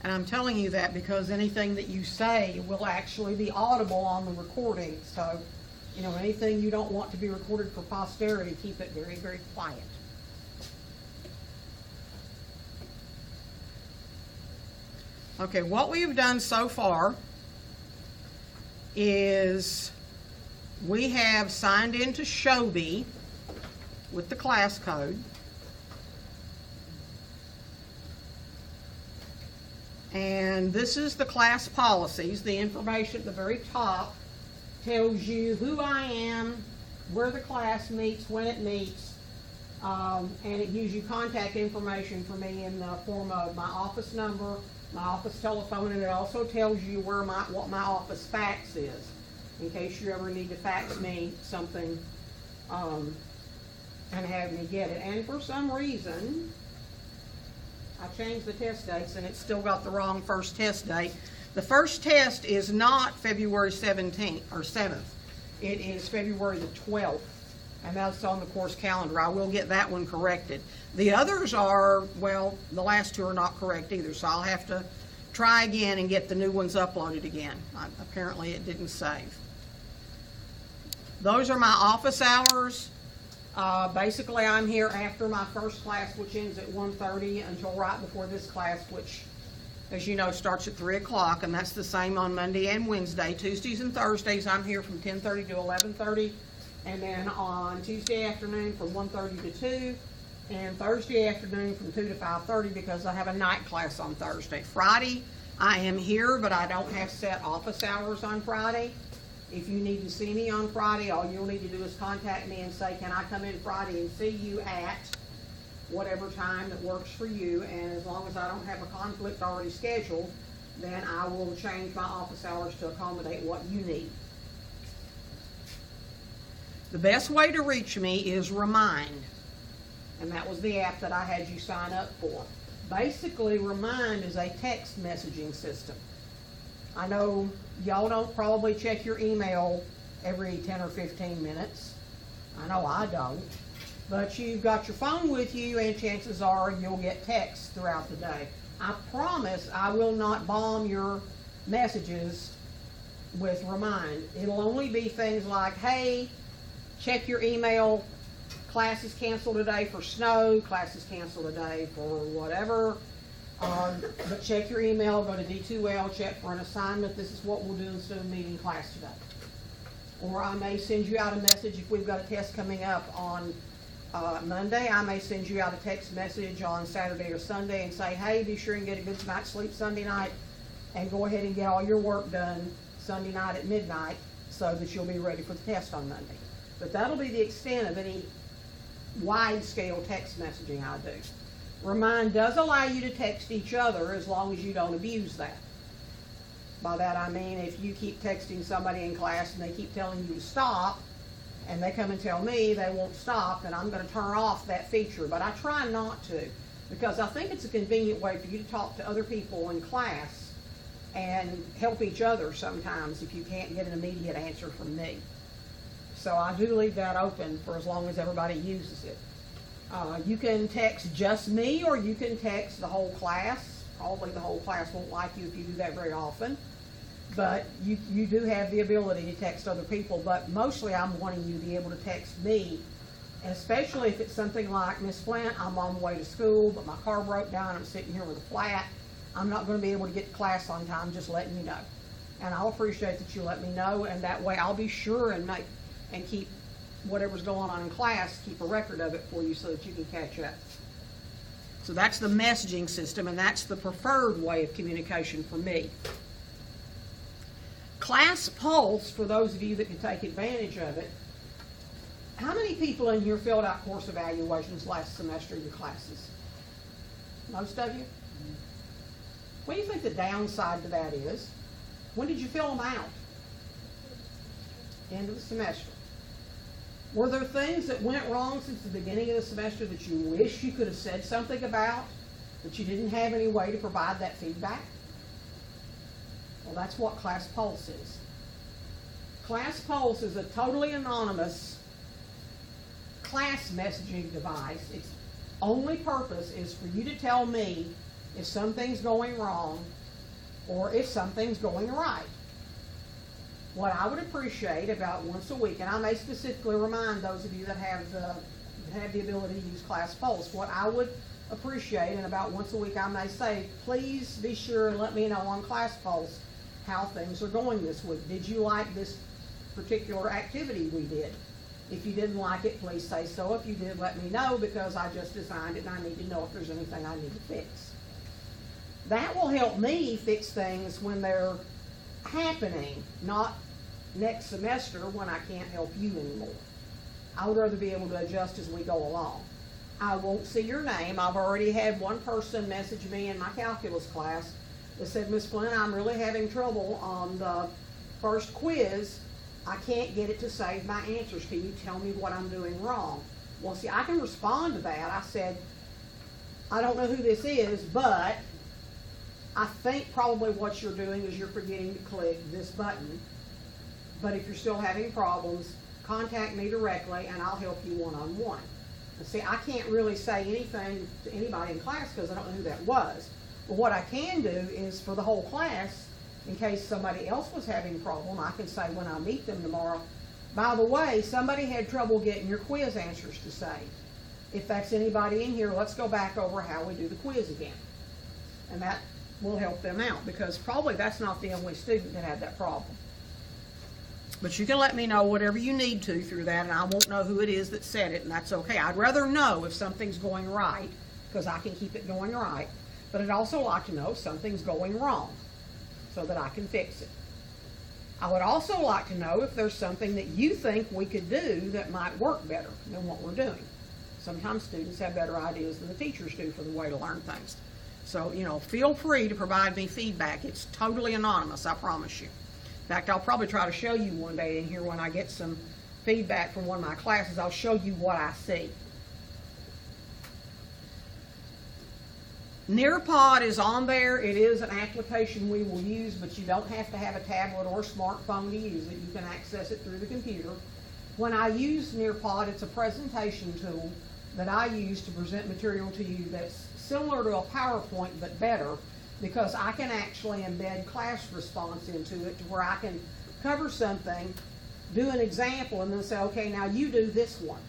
And I'm telling you that because anything that you say will actually be audible on the recording. So, you know, anything you don't want to be recorded for posterity, keep it very, very quiet. Okay, what we've done so far is we have signed into Shobi with the class code. And this is the class policies. The information at the very top tells you who I am, where the class meets, when it meets, and it gives you contact information for me in the form of my office number, my office telephone, and it also tells you where what my office fax is, in case you ever need to fax me something and have me get it. And for some reason, I changed the test dates and it's still got the wrong first test date. The first test is not February 17th or 7th. It is February the 12th, and that's on the course calendar. I will get that one corrected. The others are, well, the last two are not correct either, so I'll have to try again and get the new ones uploaded again. Apparently it didn't save. Those are my office hours. Basically, I'm here after my first class, which ends at 1:30, until right before this class, which, as you know, starts at 3 o'clock, and that's the same on Monday and Wednesday. Tuesdays and Thursdays, I'm here from 10:30 to 11:30, and then on Tuesday afternoon from 1:30 to 2, and Thursday afternoon from 2 to 5:30 because I have a night class on Thursday. Friday, I am here, but I don't have set office hours on Friday. If you need to see me on Friday, all you'll need to do is contact me and say, can I come in Friday and see you at whatever time that works for you, and as long as I don't have a conflict already scheduled, then I will change my office hours to accommodate what you need. The best way to reach me is Remind, and that was the app that I had you sign up for. Basically, Remind is a text messaging system. I know y'all don't probably check your email every 10 or 15 minutes. I know I don't. But you've got your phone with you, and chances are you'll get texts throughout the day. I promise I will not bomb your messages with Remind. It'll only be things like, hey, check your email, class is canceled today for snow, class is canceled today for whatever. But check your email, go to D2L, check for an assignment. This is what we'll do instead of meeting class today. Or I may send you out a message if we've got a test coming up on Monday. I may send you out a text message on Saturday or Sunday and say, hey, be sure and get a good night's sleep Sunday night and go ahead and get all your work done Sunday night at midnight so that you'll be ready for the test on Monday. But that'll be the extent of any wide-scale text messaging I do. Remind does allow you to text each other as long as you don't abuse that. By that I mean if you keep texting somebody in class and they keep telling you to stop, and they come and tell me they won't stop, then I'm going to turn off that feature. But I try not to, because I think it's a convenient way for you to talk to other people in class and help each other sometimes if you can't get an immediate answer from me. So I do leave that open for as long as everybody uses it. You can text just me, or you can text the whole class. Probably the whole class won't like you if you do that very often. But you do have the ability to text other people. But mostly I'm wanting you to be able to text me, especially if it's something like, Miss Flint, I'm on the way to school, but my car broke down. I'm sitting here with a flat. I'm not going to be able to get to class on time. Just letting you know. And I'll appreciate that you let me know, and that way I'll be sure and keep whatever's going on in class, keep a record of it for you so that you can catch up. So that's the messaging system, and that's the preferred way of communication for me. Class Pulse, for those of you that can take advantage of it. How many people in here filled out course evaluations last semester in your classes? Most of you? What do you think the downside to that is? When did you fill them out? End of the semester. Were there things that went wrong since the beginning of the semester that you wish you could have said something about, but you didn't have any way to provide that feedback? Well, that's what Class Pulse is. Class Pulse is a totally anonymous class messaging device. Its only purpose is for you to tell me if something's going wrong or if something's going right. What I would appreciate about once a week, and I may specifically remind those of you that have the ability to use ClassPulse, what I would appreciate, and about once a week I may say, please be sure and let me know on ClassPulse how things are going this week. Did you like this particular activity we did? If you didn't like it, please say so. If you did, let me know, because I just designed it and I need to know if there's anything I need to fix. That will help me fix things when they're happening, not next semester when I can't help you anymore. I would rather be able to adjust as we go along. I won't see your name. I've already had one person message me in my calculus class that said, Miss Flynn, I'm really having trouble on the first quiz. I can't get it to save my answers. Can you tell me what I'm doing wrong? Well, see, I can respond to that. I said, I don't know who this is, but I think probably what you're doing is you're forgetting to click this button. But if you're still having problems, contact me directly and I'll help you one-on-one. And see, I can't really say anything to anybody in class because I don't know who that was. But what I can do is for the whole class, in case somebody else was having a problem, I can say when I meet them tomorrow, by the way, somebody had trouble getting your quiz answers to save. If that's anybody in here, let's go back over how we do the quiz again. And that will help them out, because probably that's not the only student that had that problem. But you can let me know whatever you need to through that, and I won't know who it is that said it, and that's okay. I'd rather know if something's going right, because I can keep it going right, but I'd also like to know if something's going wrong, so that I can fix it. I would also like to know if there's something that you think we could do that might work better than what we're doing. Sometimes students have better ideas than the teachers do for the way to learn things. So, feel free to provide me feedback. It's totally anonymous, I promise you. In fact, I'll probably try to show you one day in here when I get some feedback from one of my classes. I'll show you what I see. Nearpod is on there. It is an application we will use, but you don't have to have a tablet or smartphone to use it. You can access it through the computer. When I use Nearpod, it's a presentation tool that I use to present material to you that's similar to a PowerPoint but better, because I can actually embed class response into it to where I can cover something, do an example, and then say, okay, now you do this one.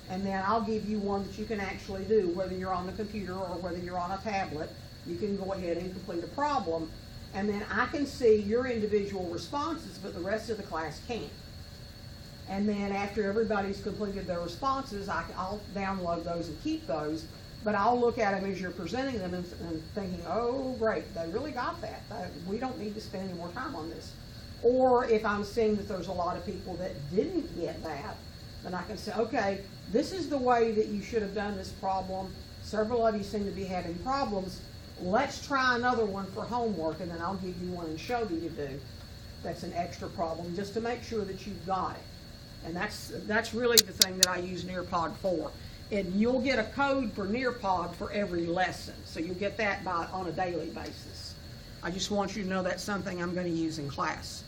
And then I'll give you one that you can actually do, whether you're on the computer or whether you're on a tablet. You can go ahead and complete a problem, and then I can see your individual responses, but the rest of the class can't. And then after everybody's completed their responses, I'll download those and keep those, but I'll look at them as you're presenting them and thinking, oh, great, they really got that. We don't need to spend any more time on this. Or if I'm seeing that there's a lot of people that didn't get that, then I can say, okay, this is the way that you should have done this problem. Several of you seem to be having problems. Let's try another one for homework, and then I'll give you one and show you to do. That's an extra problem, just to make sure that you've got it. And that's really the thing that I use Nearpod for. And you'll get a code for Nearpod for every lesson. So you'll get that on a daily basis. I just want you to know that's something I'm going to use in class.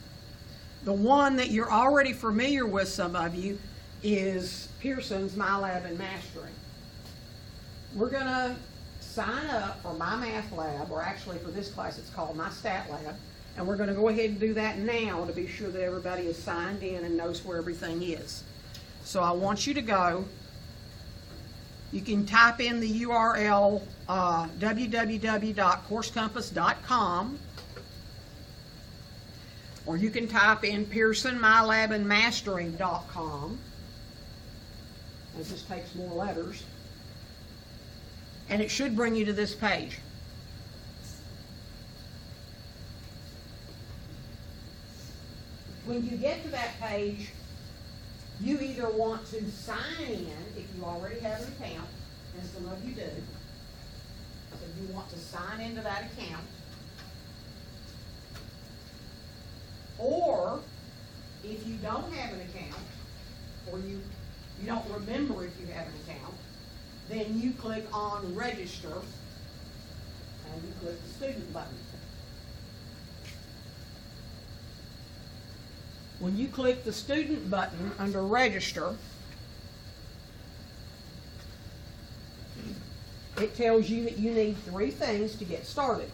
The one that you're already familiar with, some of you, is Pearson's MyLab and Mastering. We're going to sign up for My Math Lab, or actually for this class it's called My Stat Lab. And we're going to go ahead and do that now to be sure that everybody is signed in and knows where everything is. So I want you to go. You can type in the URL www.coursecompass.com, or you can type in PearsonMyLabandMastering.com. It just takes more letters. And it should bring you to this page. When you get to that page, you either want to sign in if you already have an account, and some of you do. So you want to sign into that account. Or if you don't have an account, or you don't remember if you have an account, then you click on Register, and you click the Student button. When you click the Student button under Register, it tells you that you need 3 things to get started.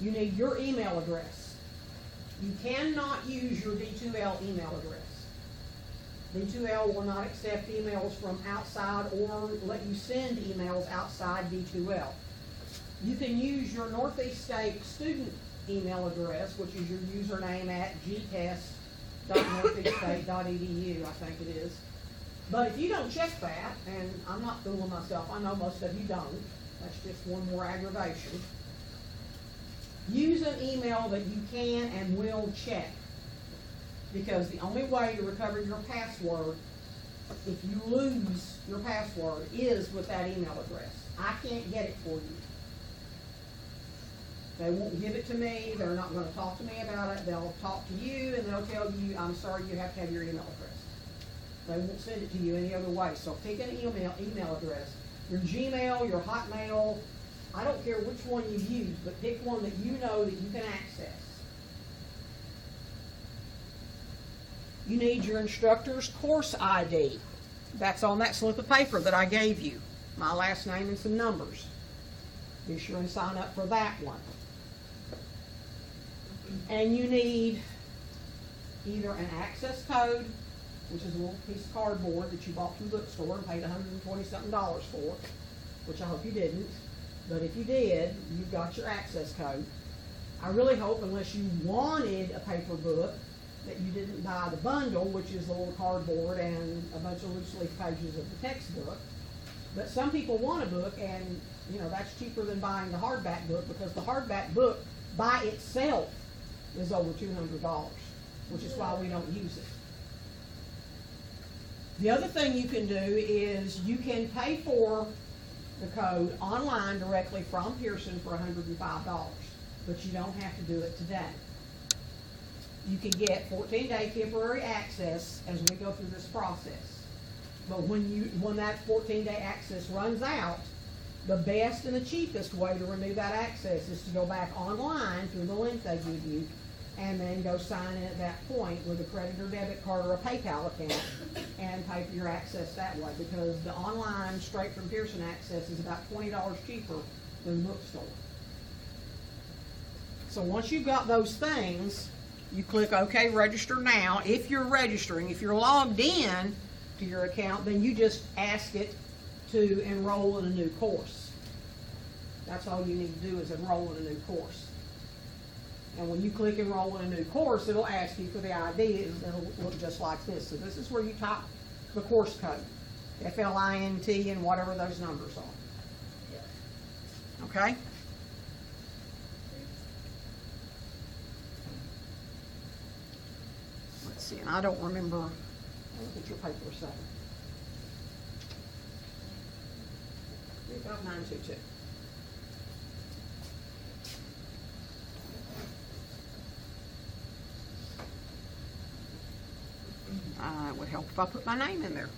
You need your email address. You cannot use your D2L email address. D2L will not accept emails from outside or let you send emails outside D2L. You can use your Northeast State student email address, which is your username at gtest.northeaststate.edu, I think it is. But if you don't check that, and I'm not fooling myself, I know most of you don't, that's just one more aggravation. Use an email that you can and will check. Because the only way to recover your password, if you lose your password, is with that email address. I can't get it for you. They won't give it to me. They're not going to talk to me about it. They'll talk to you and they'll tell you, I'm sorry, you have to have your email address. They won't send it to you any other way. So pick an email address. Your Gmail, your Hotmail, I don't care which one you use, but pick one that you know that you can access. You need your instructor's course ID. That's on that slip of paper that I gave you. My last name and some numbers. Be sure and sign up for that one. And you need either an access code, which is a little piece of cardboard that you bought from the bookstore and paid $120-something for, which I hope you didn't. But if you did, you've got your access code. I really hope, unless you wanted a paper book, that you didn't buy the bundle, which is a little cardboard and a bunch of loose leaf pages of the textbook. But some people want a book, and you know that's cheaper than buying the hardback book, because the hardback book by itself is over $200, which is why we don't use it. The other thing you can do is you can pay for the code online directly from Pearson for $105, but you don't have to do it today. You can get 14-day temporary access as we go through this process. But when that 14-day access runs out, the best and the cheapest way to renew that access is to go back online through the link they give you and then go sign in at that point with a credit or debit card or a PayPal account and pay for your access that way, because the online straight from Pearson access is about $20 cheaper than the bookstore. So once you've got those things, you click OK, register now. If you're registering, if you're logged in to your account, then you just ask it to enroll in a new course. That's all you need to do, is enroll in a new course. And when you click enroll in a new course, it'll ask you for the ID. It'll look just like this. So this is where you type the course code, FLINT and whatever those numbers are. Okay? Let's see, and I don't remember, I'll look at your paper a second. 35922. It would help if I put my name in there.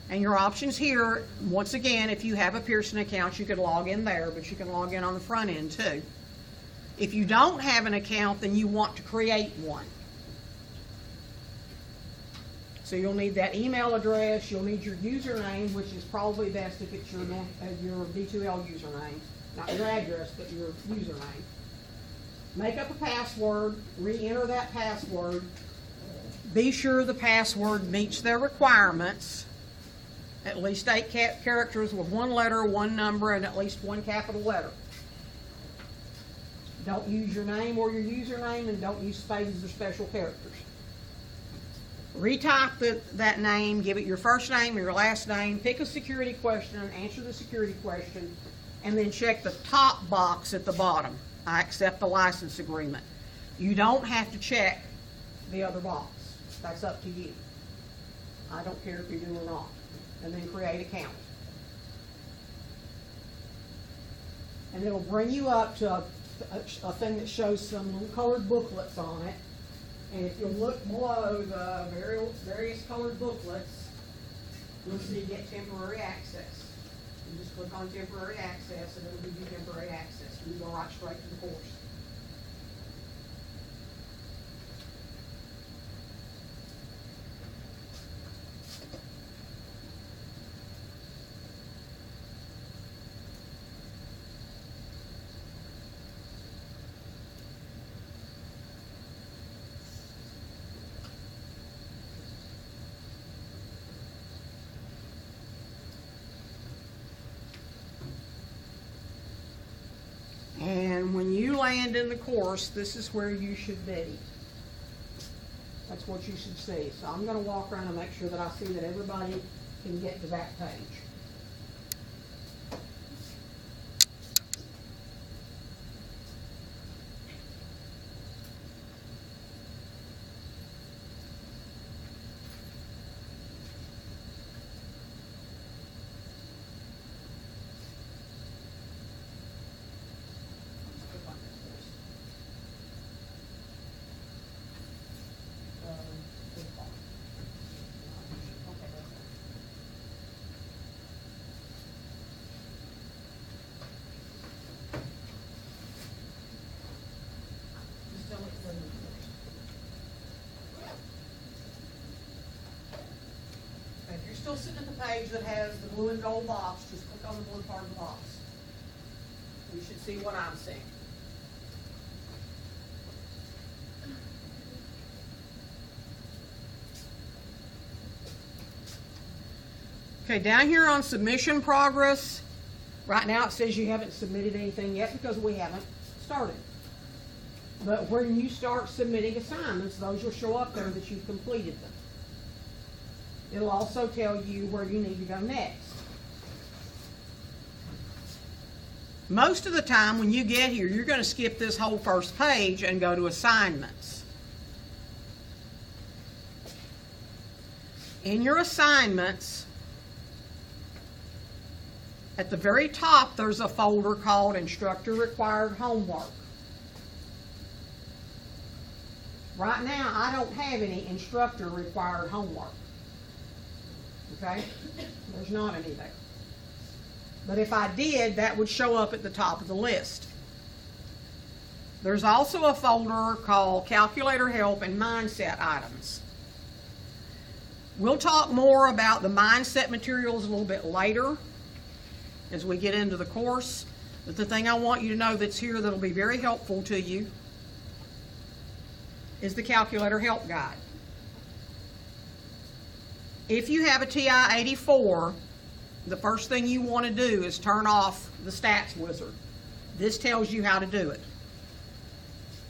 And your options here, once again, if you have a Pearson account, you could log in there, but you can log in on the front end too. If you don't have an account, then you want to create one. So you'll need that email address, you'll need your username, which is probably best if it's your D2L username, not your address, but your username. Make up a password, re-enter that password. Be sure the password meets their requirements. At least 8 characters with 1 letter, 1 number, and at least 1 capital letter. Don't use your name or your username, and don't use spaces or special characters. Retype that name, give it your first name or your last name, pick a security question, answer the security question, and then check the top box at the bottom. I accept the license agreement. You don't have to check the other box. That's up to you. I don't care if you do or not. And then create account. And it'll bring you up to a thing that shows some little colored booklets on it. And if you look below the various colored booklets, you'll see Get Temporary Access. You just click on Temporary Access and it'll give you temporary access. You go right straight to the course. land in the course, this is where you should be. That's what you should see. So I'm going to walk around and make sure that I see that everybody can get to that page. Still sitting at the page that has the blue and gold box, just click on the blue part of the box. You should see what I'm seeing. Okay, down here on submission progress, right now it says you haven't submitted anything yet because we haven't started. But when you start submitting assignments, those will show up there that you've completed them. It'll also tell you where you need to go next. Most of the time when you get here, you're going to skip this whole first page and go to assignments. In your assignments, at the very top, there's a folder called Instructor Required Homework. Right now, I don't have any instructor required homework. Okay? There's not any there. But if I did, that would show up at the top of the list. There's also a folder called Calculator Help and Mindset Items. We'll talk more about the mindset materials a little bit later as we get into the course. But the thing I want you to know that's here that'll be very helpful to you is the Calculator Help Guide. If you have a TI-84, the first thing you want to do is turn off the stats wizard. This tells you how to do it,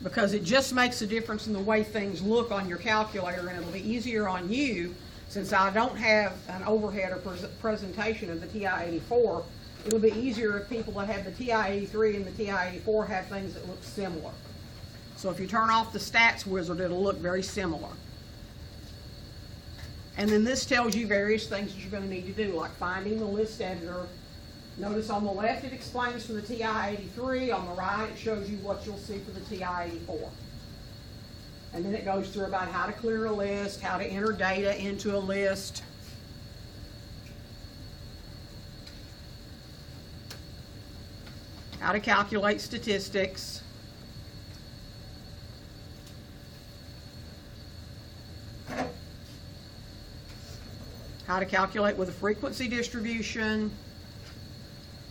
because it just makes a difference in the way things look on your calculator, and it'll be easier on you. Since I don't have an overhead or presentation of the TI-84, it'll be easier if people that have the TI-83 and the TI-84 have things that look similar. So if you turn off the stats wizard, it'll look very similar. And then this tells you various things that you're going to need to do, like finding the list editor. Notice on the left it explains for the TI-83. On the right it shows you what you'll see for the TI-84. And then it goes through about how to clear a list, how to enter data into a list. How to calculate statistics. How to calculate with a frequency distribution,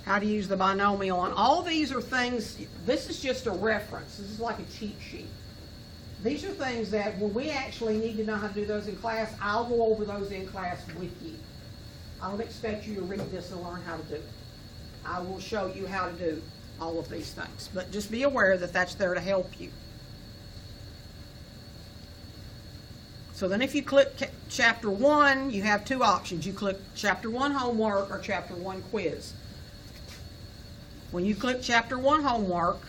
how to use the binomial, and all these are things, this is just a reference. This is like a cheat sheet. These are things that when we actually need to know how to do those in class, I'll go over those in class with you. I don't expect you to read this and learn how to do it. I will show you how to do all of these things, but just be aware that that's there to help you. So then if you click Chapter 1, you have two options. You click Chapter 1 Homework or Chapter 1 Quiz. When you click Chapter 1 Homework,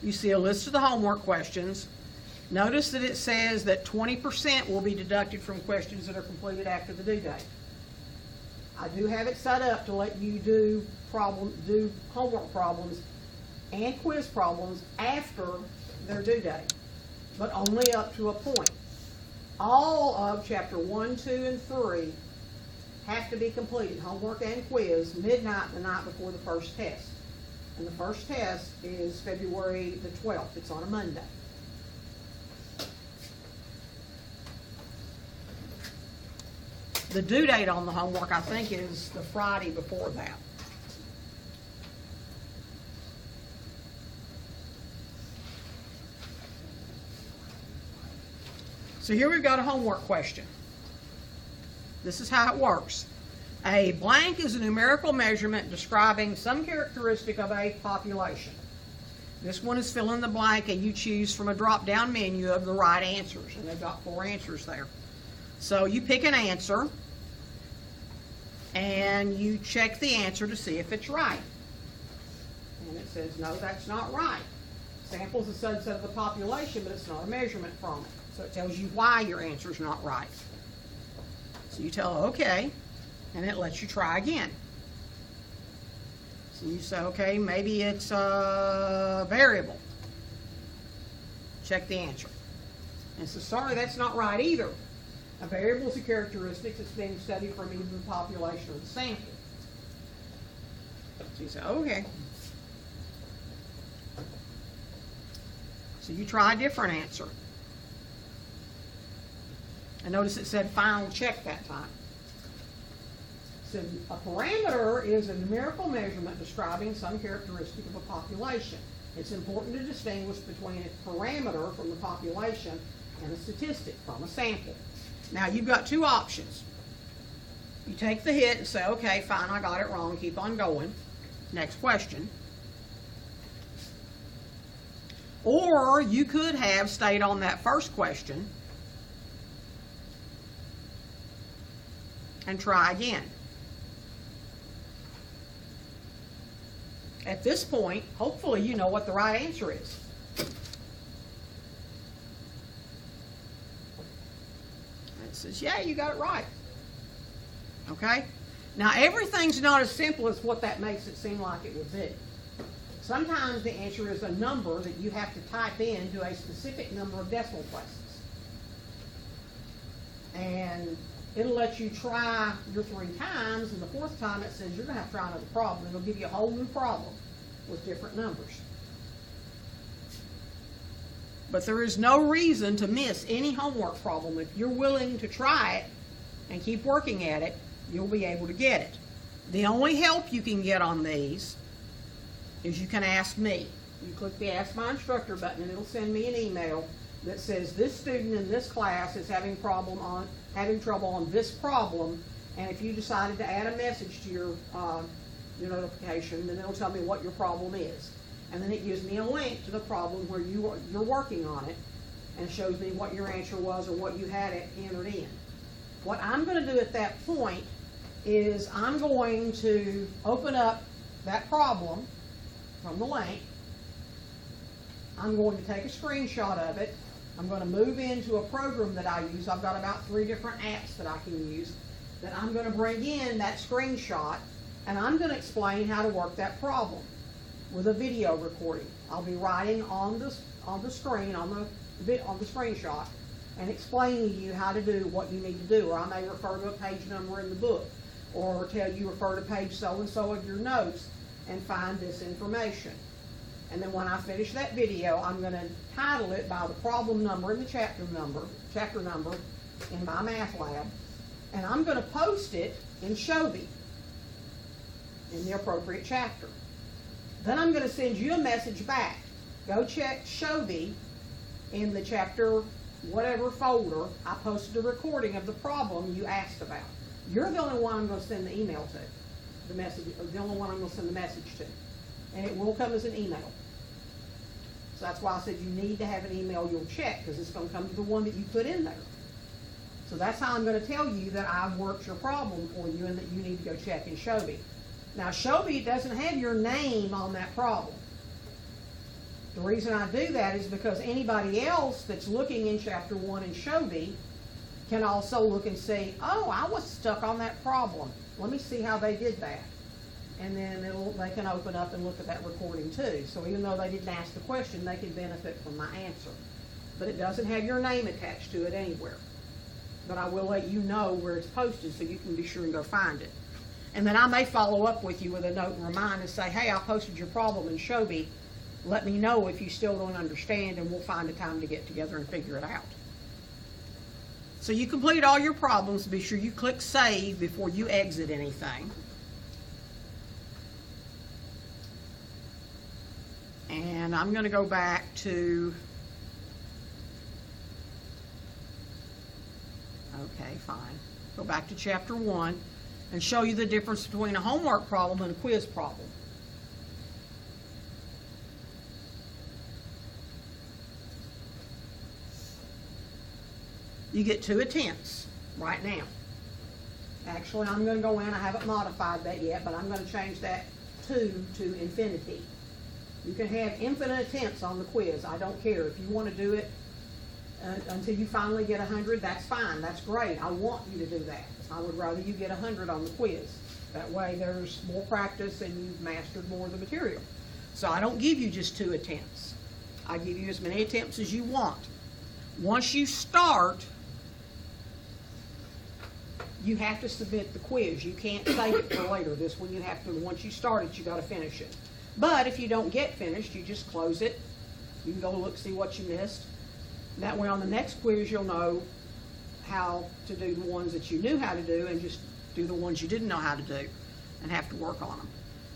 you see a list of the homework questions. Notice that it says that 20% will be deducted from questions that are completed after the due date. I do have it set up to let you do homework problems and quiz problems after their due date, but only up to a point. All of Chapter 1, 2, and 3 have to be completed, homework and quiz, midnight the night before the first test. And the first test is February the 12th. It's on a Monday. The due date on the homework, I think, is the Friday before that. So here we've got a homework question. This is how it works. A blank is a numerical measurement describing some characteristic of a population. This one is fill in the blank, and you choose from a drop-down menu of the right answers, and they've got 4 answers there. So you pick an answer, and you check the answer to see if it's right. And it says, no, that's not right. Sample's a subset of the population, but it's not a measurement from it. So it tells you why your answer's not right. So you tell okay, and it lets you try again. So you say, okay, maybe it's a variable. Check the answer. And so, sorry, that's not right either. A variable is a characteristic that's being studied from either the population or the sample. So you say, okay. So you try a different answer. And notice it said final check that time. So a parameter is a numerical measurement describing some characteristic of a population. It's important to distinguish between a parameter from the population and a statistic from a sample. Now you've got 2 options. You take the hit and say, okay, fine, I got it wrong, keep on going. Next question. Or you could have stayed on that first question and try again. At this point, hopefully you know what the right answer is. It says, yeah, you got it right. Okay? Now, everything's not as simple as what that makes it seem like it would be. Sometimes the answer is a number that you have to type into a specific number of decimal places. And it'll let you try your 3 times, and the 4th time it says you're going to have to try another problem. It'll give you a whole new problem with different numbers. But there is no reason to miss any homework problem. If you're willing to try it and keep working at it, you'll be able to get it. The only help you can get on these is you can ask me. You click the Ask My Instructor button, and it'll send me an email that says this student in this class is having trouble on this problem, and if you decided to add a message to your notification, then it'll tell me what your problem is. And then it gives me a link to the problem where you're working on it, and shows me what your answer was or what you had it entered in. What I'm going to do at that point is I'm going to open up that problem from the link. I'm going to take a screenshot of it. I'm going to move into a program that I use. I've got about 3 different apps that I can use that I'm going to bring in that screenshot, and I'm going to explain how to work that problem with a video recording. I'll be writing on the screen, on the screenshot, and explaining to you how to do what you need to do. Or I may refer to a page number in the book, or tell you refer to page so-and-so of your notes and find this information. And then when I finish that video, I'm going to title it by the problem number and the chapter number in my math lab, and I'm going to post it in Shobi in the appropriate chapter. Then I'm going to send you a message back. Go check Shobi in the chapter whatever folder. I posted a recording of the problem you asked about. You're the only one I'm going to send the email to. The only one I'm going to send the message to. And it will come as an email. So that's why I said you need to have an email you'll check, because it's going to come to the one that you put in there. So that's how I'm going to tell you that I've worked your problem for you and that you need to go check in Shobi. Now, Shobi doesn't have your name on that problem. The reason I do that is because anybody else that's looking in Chapter 1 in Shobi can also look and see, oh, I was stuck on that problem. Let me see how they did that. And then they can open up and look at that recording too. So even though they didn't ask the question, they can benefit from my answer. But it doesn't have your name attached to it anywhere. But I will let you know where it's posted so you can be sure and go find it. And then I may follow up with you with a note and remind and say, hey, I posted your problem in Shobi. Let me know if you still don't understand, and we'll find a time to get together and figure it out. So you complete all your problems. Be sure you click Save before you exit anything. And I'm going to go back to, okay, fine. Go back to Chapter 1. and show you the difference between a homework problem and a quiz problem. You get 2 attempts right now. Actually, I'm going to go in, I haven't modified that yet, but I'm going to change that 2 to infinity. You can have infinite attempts on the quiz. I don't care. If you want to do it until you finally get 100, that's fine. That's great. I want you to do that. I would rather you get 100 on the quiz. That way there's more practice and you've mastered more of the material. So I don't give you just 2 attempts. I give you as many attempts as you want. Once you start, you have to submit the quiz. You can't save it for later. This one you have to, once you start it, you got to finish it. But if you don't get finished, you just close it. You can go look, see what you missed. That way on the next quiz, you'll know how to do the ones that you knew how to do and just do the ones you didn't know how to do and have to work on them.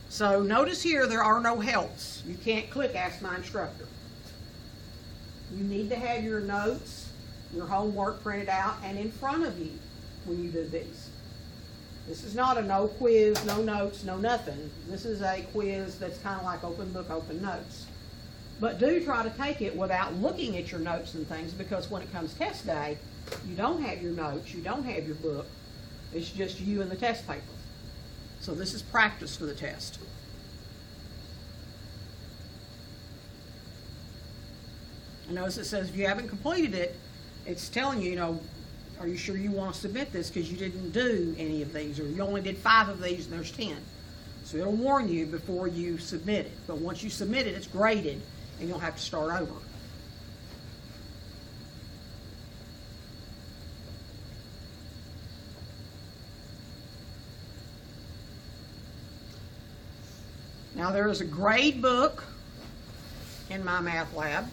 So notice here there are no helps. You can't click Ask My Instructor. You need to have your notes, your homework printed out and in front of you when you do these. This is not a no quiz, no notes, no nothing. This is a quiz that's kind of like open book, open notes. But do try to take it without looking at your notes and things, because when it comes test day, you don't have your notes, you don't have your book. It's just you and the test paper. So this is practice for the test. And notice it says if you haven't completed it, it's telling you, are you sure you want to submit this because you didn't do any of these, or you only did 5 of these and there's 10. So it'll warn you before you submit it. But once you submit it, it's graded and you'll have to start over. Now there is a grade book in MyMathLab.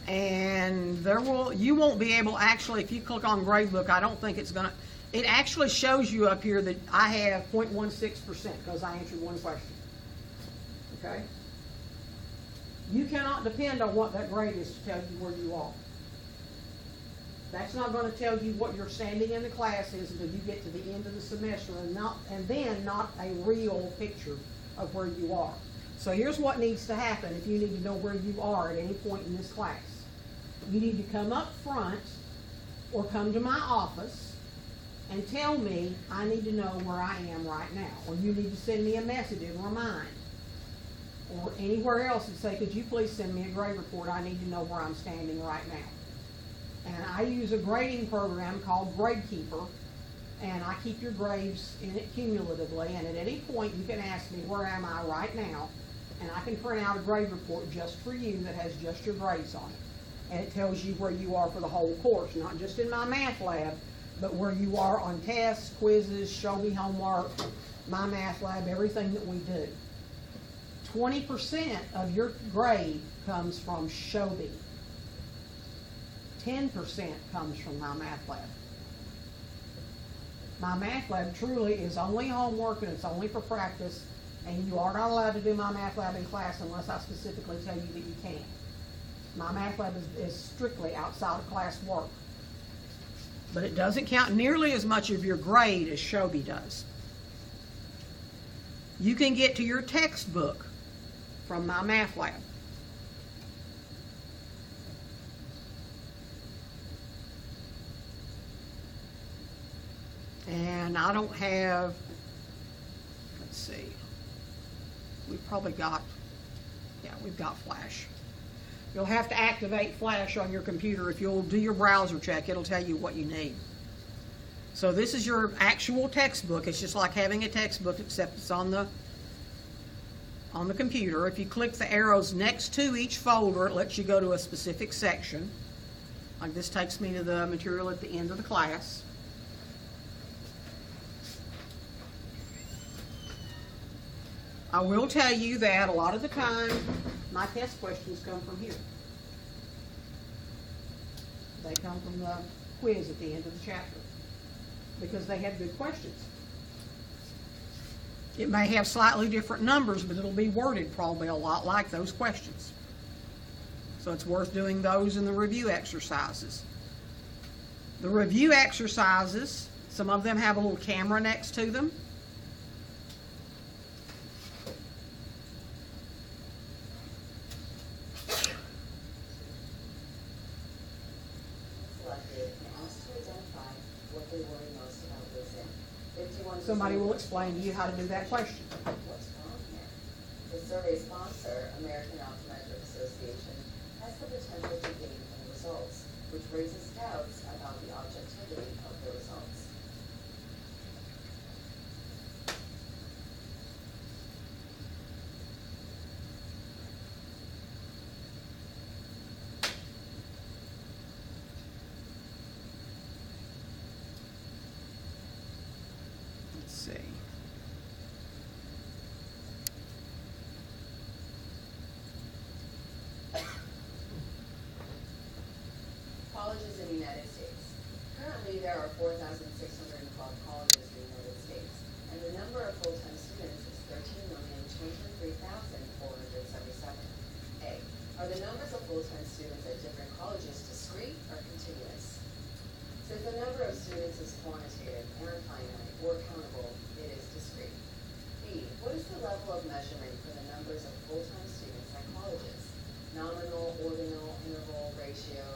And you won't be able, actually, if you click on gradebook, I don't think it's going to, it actually shows you up here that I have 0.16% because I answered 1 question. Okay? You cannot depend on what that grade is to tell you where you are. That's not going to tell you what your standing in the class is until you get to the end of the semester, and then not a real picture of where you are. So here's what needs to happen if you need to know where you are at any point in this class. You need to come up front or come to my office and tell me I need to know where I am right now. Or you need to send me a message and remind. Or anywhere else and say, could you please send me a grade report? I need to know where I'm standing right now. And I use a grading program called GradeKeeper, and I keep your grades in it cumulatively, and at any point you can ask me where am I right now, and I can print out a grade report just for you that has just your grades on it. And it tells you where you are for the whole course, not just in MyMathLab, but where you are on tests, quizzes, show me homework, MyMathLab, everything that we do. 20% of your grade comes from ShowBe. 10% comes from MyMathLab. MyMathLab truly is only homework and it's only for practice, and you are not allowed to do MyMathLab in class unless I specifically tell you that you can. MyMathLab is strictly outside of class work. But it doesn't count nearly as much of your grade as ShowBe does. You can get to your textbook from MyMathLab. And I don't have, let's see, we've probably got, we've got Flash. You'll have to activate Flash on your computer. If you'll do your browser check, it'll tell you what you need. So this is your actual textbook. It's just like having a textbook, except it's on the computer. If you click the arrows next to each folder, it lets you go to a specific section. Like this takes me to the material at the end of the class. I will tell you that a lot of the time, my test questions come from here. They come from the quiz at the end of the chapter because they have good questions. It may have slightly different numbers, but it'll be worded probably a lot like those questions. So it's worth doing those in the review exercises. The review exercises, some of them have a little camera next to them. Somebody will explain to you how to do that question. What's wrong here? The survey sponsor, American Optometric Association, has the potential to gain from the results, which raises doubts about the objectivity of the results. Let's see. Colleges in the United States. Currently, there are 4,612 colleges in the United States, and the number of full-time students is 13,203,477. A. Are the numbers of full-time students at different colleges discrete or continuous? Since the number of students is quantitative and finite or countable, it is discrete. B. What is the level of measurement for the numbers of full-time students at colleges? Nominal, ordinal, interval, ratio.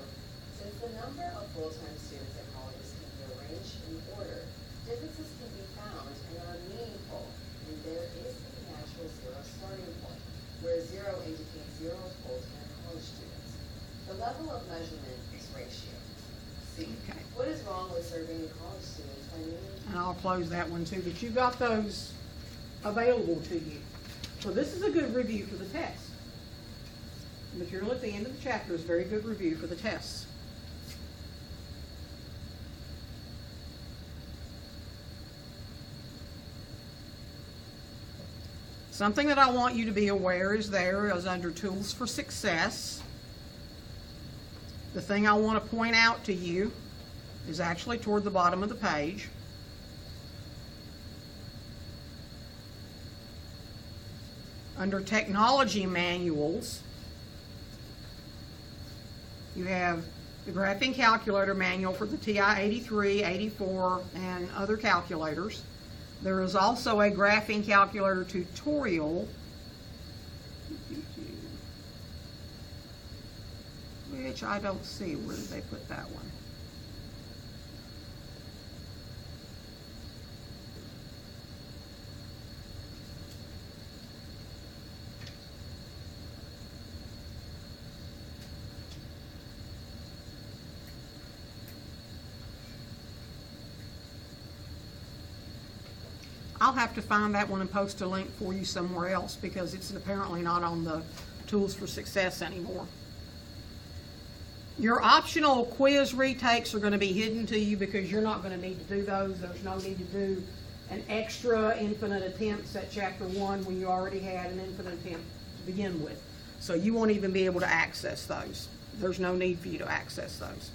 Since the number of full-time students at colleges can be arranged in order, differences can be found and are meaningful, and there is a natural zero starting point, where zero indicates zero full-time college students. The level of measurement is ratio. C. Okay. What is wrong with serving the college students by meaning? And I'll close that one too, but you got those available to you. So this is a good review for the test. The material at the end of the chapter is a very good review for the tests. Something that I want you to be aware is there is under Tools for Success. The thing I want to point out to you is actually toward the bottom of the page. Under Technology Manuals, you have the Graphing Calculator Manual for the TI-83, 84, and other calculators. There is also a graphing calculator tutorial, which I don't see. Where did they put that one? I'll have to find that one and post a link for you somewhere else because it's apparently not on the Tools for Success anymore. Your optional quiz retakes are going to be hidden to you because you're not going to need to do those. There's no need to do an extra infinite attempts at chapter 1 when you already had an infinite attempt to begin with. So you won't even be able to access those. There's no need for you to access those.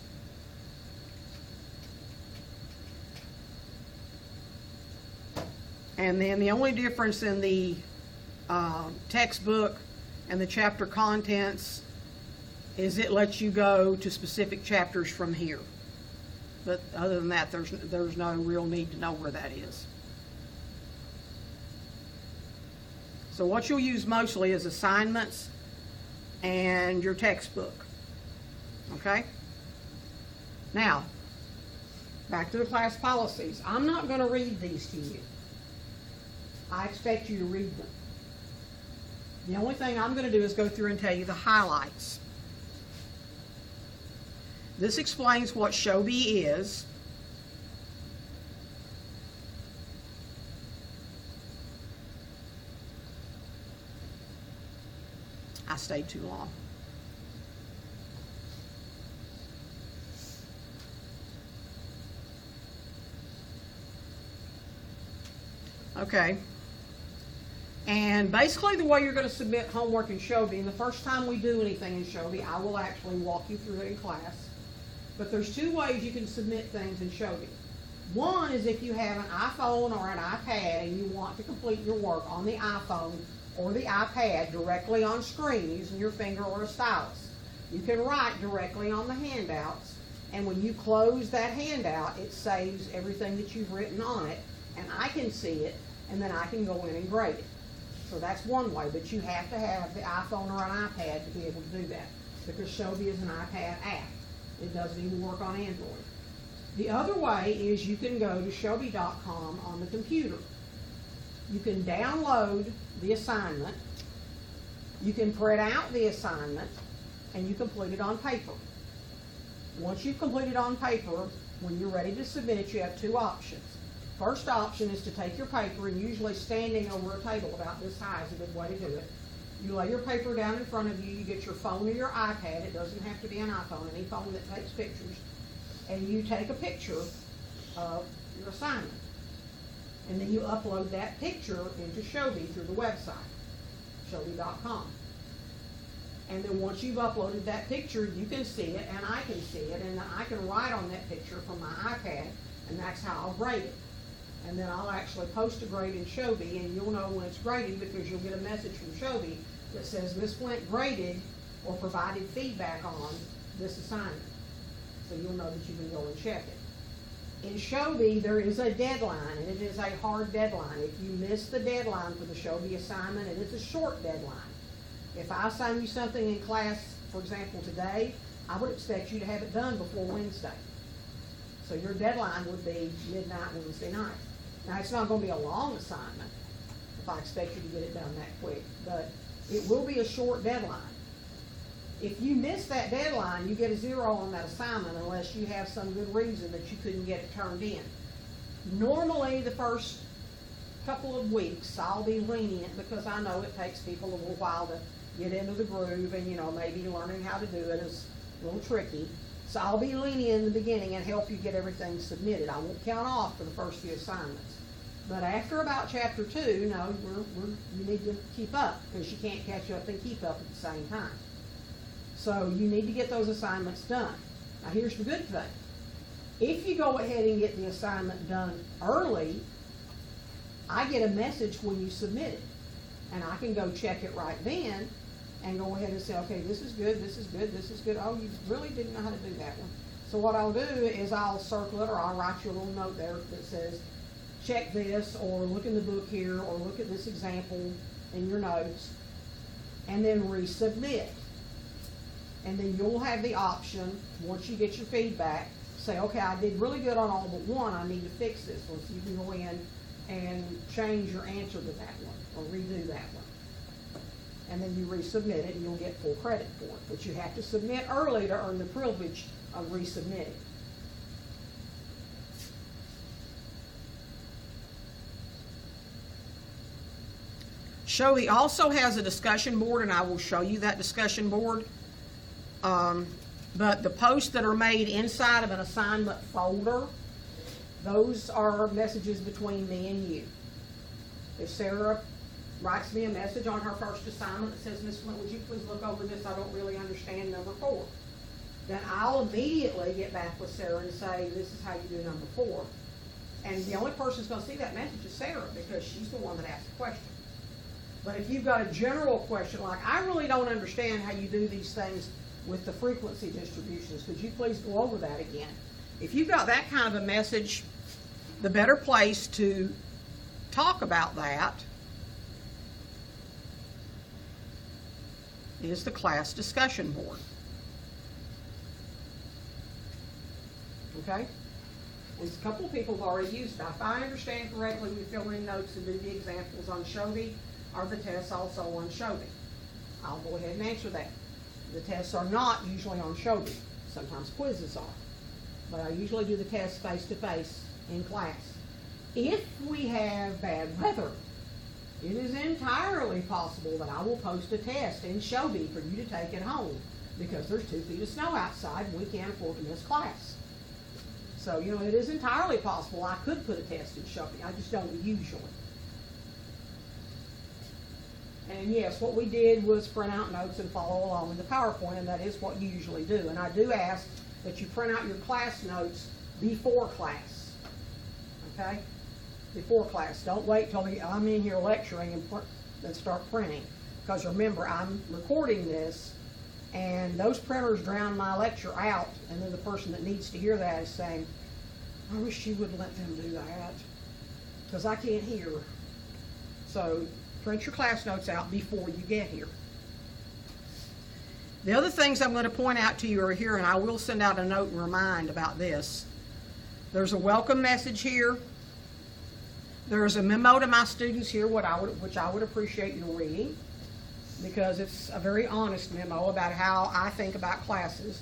And then the only difference in the textbook and the chapter contents is it lets you go to specific chapters from here. But other than that, there's no real need to know where that is. So what you'll use mostly is assignments and your textbook. Okay? Now, back to the class policies. I'm not going to read these to you. I expect you to read them. The only thing I'm going to do is go through and tell you the highlights. This explains what SHOBI is. I stayed too long. Okay. And basically the way you're going to submit homework in SHOBI, and the first time we do anything in SHOBI, I will actually walk you through it in class. But there's two ways you can submit things in SHOBI. One is if you have an iPhone or an iPad and you want to complete your work on the iPhone or the iPad directly on screen using your finger or a stylus. You can write directly on the handouts And when you close that handout, it saves everything that you've written on it, and I can see it, and then I can go in and grade it. So that's one way, but you have to have the iPhone or an iPad to be able to do that, because Shelby is an iPad app. It doesn't even work on Android. The other way is you can go to Shelby.com on the computer. You can download the assignment, you can print out the assignment, and you complete it on paper. Once you've completed on paper, when you're ready to submit it, you have two options. First option is to take your paper, and usually standing over a table about this high is a good way to do it. You lay your paper down in front of you, you get your phone or your iPad, it doesn't have to be an iPhone, any phone that takes pictures, and you take a picture of your assignment. And then you upload that picture into Shelby through the website, Shelby.com. And then once you've uploaded that picture, you can see it, and I can see it, and I can write on that picture from my iPad, and that's how I'll grade it. And then I'll actually post a grade in Shelby, and you'll know when it's graded because you'll get a message from Shelby that says Ms. Flint graded or provided feedback on this assignment. So you'll know that you can go and check it. In Shelby, there is a deadline, and it is a hard deadline. If you miss the deadline for the Shelby assignment, and it's a short deadline. If I assign you something in class, for example, today, I would expect you to have it done before Wednesday. So your deadline would be midnight Wednesday night. Now, it's not going to be a long assignment if I expect you to get it done that quick, but it will be a short deadline. If you miss that deadline, you get a 0 on that assignment unless you have some good reason that you couldn't get it turned in. Normally, the first couple of weeks, I'll be lenient because I know it takes people a little while to get into the groove, and maybe learning how to do it is a little tricky. So I'll be lenient in the beginning and help you get everything submitted. I won't count off for the first few assignments. But after about chapter 2, no, you need to keep up because you can't catch up and keep up at the same time. So you need to get those assignments done. Now here's the good thing. If you go ahead and get the assignment done early, I get a message when you submit it. And I can go check it right then and go ahead and say, okay, this is good, this is good, this is good. Oh, you really didn't know how to do that one. So what I'll do is I'll circle it, or I'll write you a little note there that says, check this, or look in the book here, or look at this example in your notes, and then resubmit. And then you'll have the option, once you get your feedback, say, okay, I did really good on all but one, I need to fix this one. So you can go in and change your answer to that one, or redo that one. And then you resubmit it, and you'll get full credit for it. But you have to submit early to earn the privilege of resubmitting. Shelby also has a discussion board, and I will show you that discussion board. But the posts that are made inside of an assignment folder, those are messages between me and you. If Sarah writes me a message on her first assignment that says, Ms. Flint, would you please look over this? I don't really understand number 4. Then I'll immediately get back with Sarah and say, this is how you do number 4. And the only person who's going to see that message is Sarah, because she's the one that asked the question. But if you've got a general question like, I really don't understand how you do these things with the frequency distributions, could you please go over that again? If you've got that kind of a message, the better place to talk about that is the class discussion board. Okay? And a couple of people have already used it. If I understand correctly, we fill in notes and do the examples on Shelby. Are the tests also on Shelby? I'll go ahead and answer that. The tests are not usually on Shelby. Sometimes quizzes are. But I usually do the tests face-to-face in class. If we have bad weather, it is entirely possible that I will post a test in Shelby for you to take at home, because there's 2 feet of snow outside and we can't afford to miss class. So, it is entirely possible I could put a test in Shelby. I just don't usually. And yes, what we did was print out notes and follow along in the PowerPoint, and that is what you usually do. And I do ask that you print out your class notes before class. Okay? Before class. Don't wait till I'm in here lecturing and start printing. Because remember, I'm recording this And those printers drown my lecture out, and then the person that needs to hear that is saying, I wish you would let them do that, because I can't hear. So print your class notes out before you get here. The other things I'm going to point out to you are here, and I will send out a note and remind about this. There's a welcome message here. There's a memo to my students here, which I would appreciate you reading, because it's a very honest memo about how I think about classes.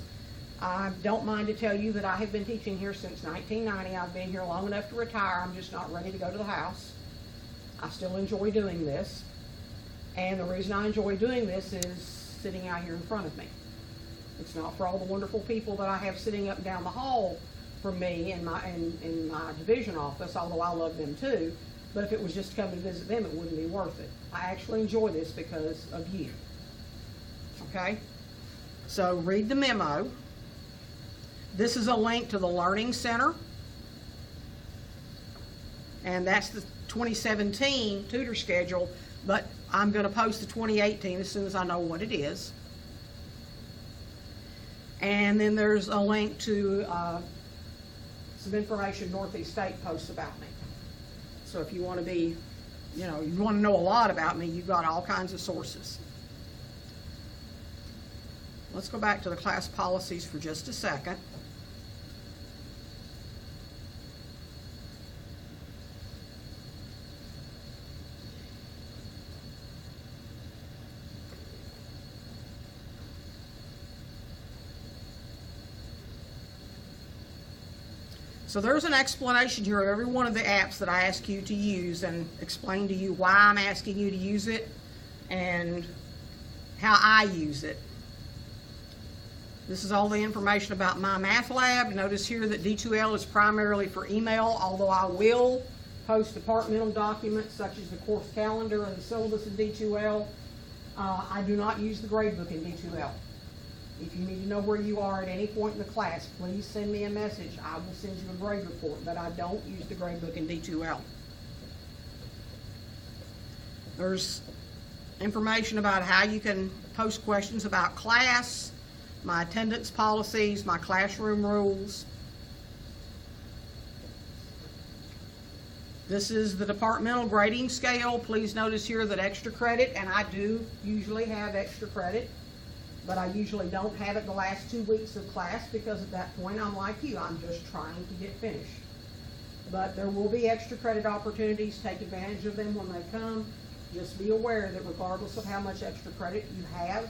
I don't mind to tell you that I have been teaching here since 1990. I've been here long enough to retire. I'm just not ready to go to the house. I still enjoy doing this. And the reason I enjoy doing this is sitting out here in front of me. It's not for all the wonderful people that I have sitting up and down the hall from me in my division office, although I love them too. But if it was just to come and visit them, it wouldn't be worth it. I actually enjoy this because of you. Okay? So read the memo. This is a link to the Learning Center. And that's the 2017 tutor schedule, but I'm going to post the 2018 as soon as I know what it is. And then there's a link to some information Northeast State posts about me. So if you want to be, you want to know a lot about me, you've got all kinds of sources. Let's go back to the class policies for just a second. So there's an explanation here of every one of the apps that I ask you to use, and explain to you why I'm asking you to use it and how I use it. This is all the information about My Math Lab. Notice here that D2L is primarily for email, although I will post departmental documents such as the course calendar and the syllabus in D2L. I do not use the gradebook in D2L. If you need to know where you are at any point in the class, please send me a message. I will send you a grade report, but I don't use the gradebook in D2L. There's information about how you can post questions about class, my attendance policies, my classroom rules. This is the departmental grading scale. Please notice here that extra credit, and I do usually have extra credit, but I usually don't have it the last 2 weeks of class, because at that point I'm like you, I'm just trying to get finished. But there will be extra credit opportunities. Take advantage of them when they come. Just be aware that regardless of how much extra credit you have,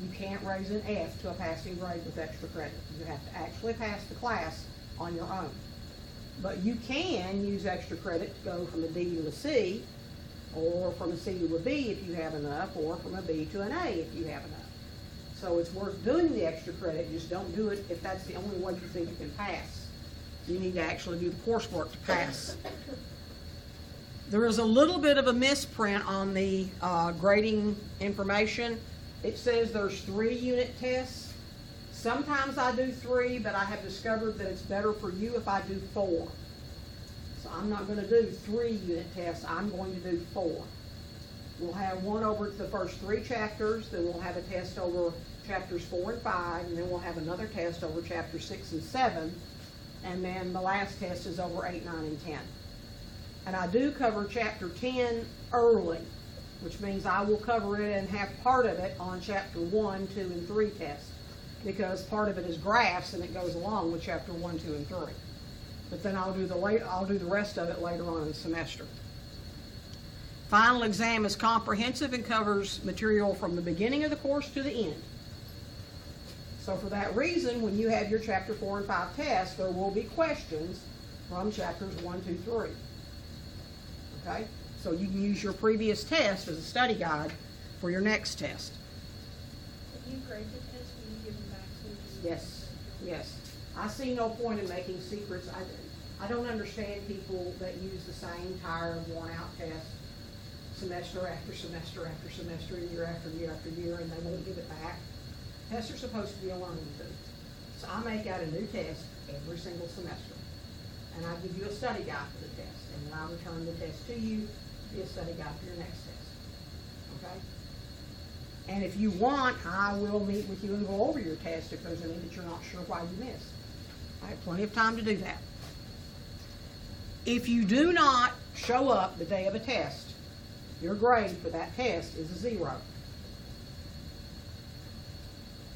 you can't raise an F to a passing grade with extra credit. You have to actually pass the class on your own. But you can use extra credit to go from a D to a C, or from a C to a B if you have enough, or from a B to an A if you have enough. So it's worth doing the extra credit. Just don't do it if that's the only way you think you can pass. You need to actually do the coursework to pass. There is a little bit of a misprint on the grading information. It says there's 3 unit tests. Sometimes I do 3, but I have discovered that it's better for you if I do 4. So I'm not going to do 3 unit tests. I'm going to do 4. We'll have one over the first 3 chapters, then we'll have a test over chapters 4 and 5, and then we'll have another test over chapters 6 and 7, and then the last test is over 8, 9, and 10. And I do cover chapter 10 early, which means I will cover it and have part of it on chapter 1, 2, and 3 tests, because part of it is graphs and it goes along with chapter 1, 2, and 3. But then I'll do the rest of it later on in the semester. Final exam is comprehensive and covers material from the beginning of the course to the end. So for that reason, when you have your chapter 4 and 5 tests, there will be questions from chapters 1, 2, 3. Okay? So you can use your previous test as a study guide for your next test. Can you grade the test when you give them back to me? Yes, yes. I see no point in making secrets. I don't understand people that use the same tired, worn-out test semester after semester after semester, year after year after year, and they won't give it back. Tests are supposed to be a learning tool. So I make out a new test every single semester. And I give you a study guide for the test. And then I return the test to you to be a study guide for your next test. Okay? And if you want, I will meet with you and go over your test if there's any that you're not sure why you missed. I have plenty of time to do that. If you do not show up the day of a test, your grade for that test is a 0.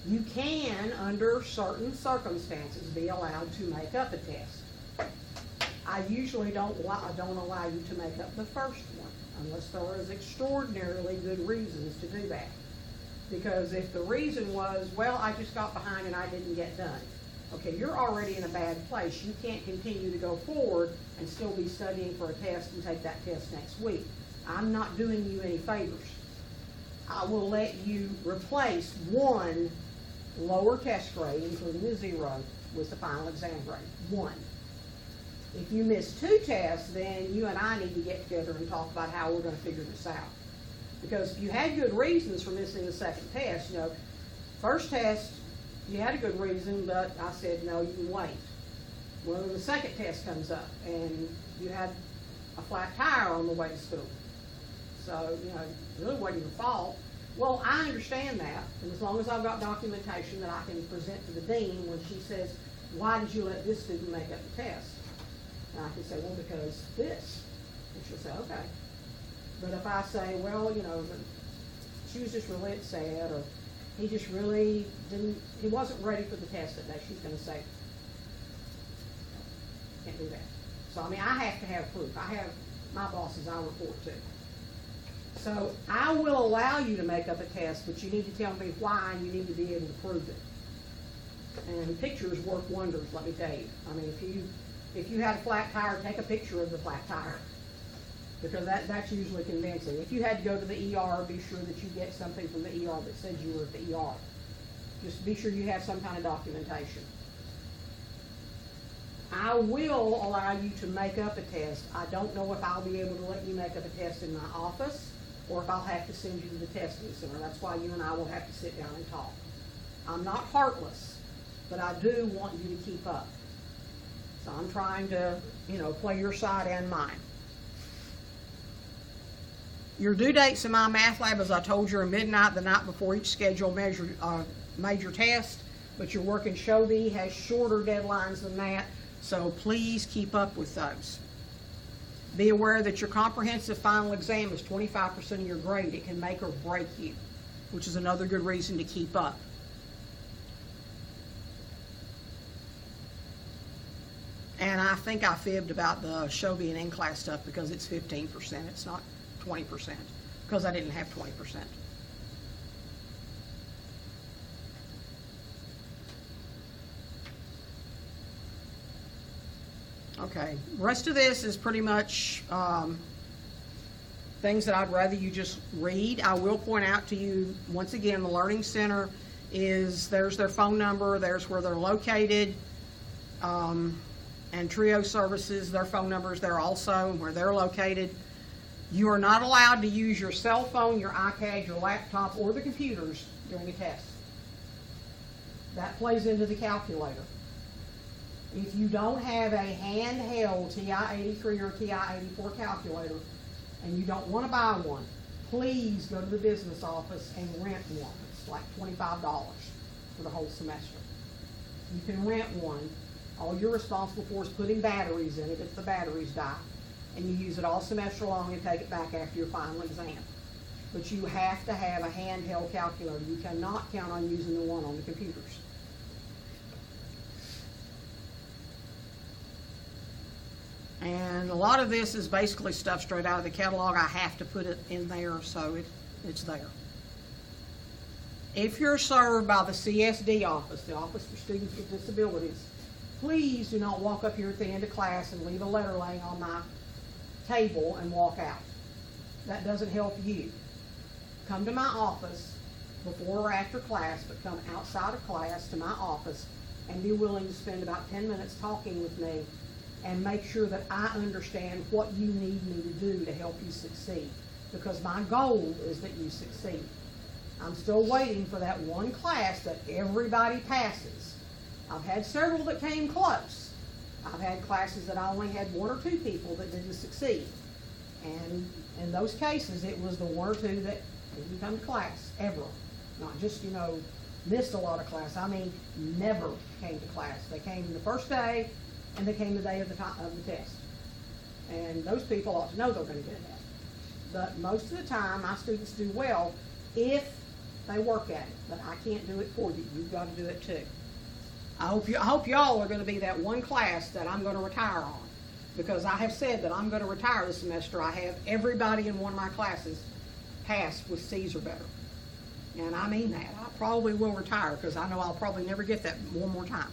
You can, under certain circumstances, be allowed to make up a test. I usually don't allow you to make up the first one unless there is extraordinarily good reasons to do that. Because if the reason was, well, I just got behind and I didn't get done. Okay, you're already in a bad place. You can't continue to go forward and still be studying for a test and take that test next week. I'm not doing you any favors. I will let you replace one lower test grade, including a 0, with the final exam grade. 1. If you miss 2 tests, then you and I need to get together and talk about how we're going to figure this out. Because if you had good reasons for missing the second test, first test, you had a good reason, but I said, no, you can wait. Well, then the second test comes up, and you had a flat tire on the way to school. So, it really wasn't your fault. Well, I understand that, and as long as I've got documentation that I can present to the dean when she says, why did you let this student make up the test? And I can say, well, because this. And she'll say, okay. But if I say, well, she was just really upset, or he just really he wasn't ready for the test that day, she's going to say, can't do that. So, I have to have proof. I have my bosses I report to. So, I will allow you to make up a test, but you need to tell me why, and you need to be able to prove it. And pictures work wonders, let me tell you. If you had a flat tire, take a picture of the flat tire. Because that's usually convincing. If you had to go to the ER, be sure that you get something from the ER that says you were at the ER. Just be sure you have some kind of documentation. I will allow you to make up a test. I don't know if I'll be able to let you make up a test in my office or if I'll have to send you to the testing center. That's why you and I will have to sit down and talk. I'm not heartless, but I do want you to keep up. So I'm trying to, play your side and mine. Your due dates in my math lab, as I told you, are midnight the night before each scheduled major test, but your work in Show-B has shorter deadlines than that, so please keep up with those. Be aware that your comprehensive final exam is 25% of your grade. It can make or break you, which is another good reason to keep up. And I think I fibbed about the Show-B and in-class stuff because it's 15%. It's not 20%, because I didn't have 20%. Okay, the rest of this is pretty much things that I'd rather you just read. I will point out to you, once again, the Learning Center there's their phone number, there's where they're located, and Trio Services, their phone numbers there also, and where they're located. You are not allowed to use your cell phone, your iPad, your laptop, or the computers during a test. That plays into the calculator. If you don't have a handheld TI-83 or TI-84 calculator, and you don't want to buy one, please go to the business office and rent one. It's like $25 for the whole semester. You can rent one. All you're responsible for is putting batteries in it if the batteries die. And you use it all semester long and take it back after your final exam. But you have to have a handheld calculator. You cannot count on using the one on the computers. And a lot of this is basically stuff straight out of the catalog. I have to put it in there, so it's there. If you're served by the CSD office, the Office for Students with Disabilities, please do not walk up here at the end of class and leave a letter laying on my table and walk out. That doesn't help you. Come to my office before or after class, but come outside of class to my office and be willing to spend about 10 minutes talking with me and make sure that I understand what you need me to do to help you succeed. Because my goal is that you succeed. I'm still waiting for that one class that everybody passes. I've had several that came close. I've had classes that I only had 1 or 2 people that didn't succeed. And in those cases, it was the 1 or 2 that didn't come to class, ever. Not just, missed a lot of class. I mean, never came to class. They came the first day, and they came the day of the test. And those people ought to know they're going to get an F. But most of the time, my students do well if they work at it. But I can't do it for you. You've got to do it too. I hope y'all are going to be that one class that I'm going to retire on. Because I have said that I'm going to retire this semester. I have everybody in one of my classes pass with C's or better. And I mean that. I probably will retire because I know I'll probably never get that one more time.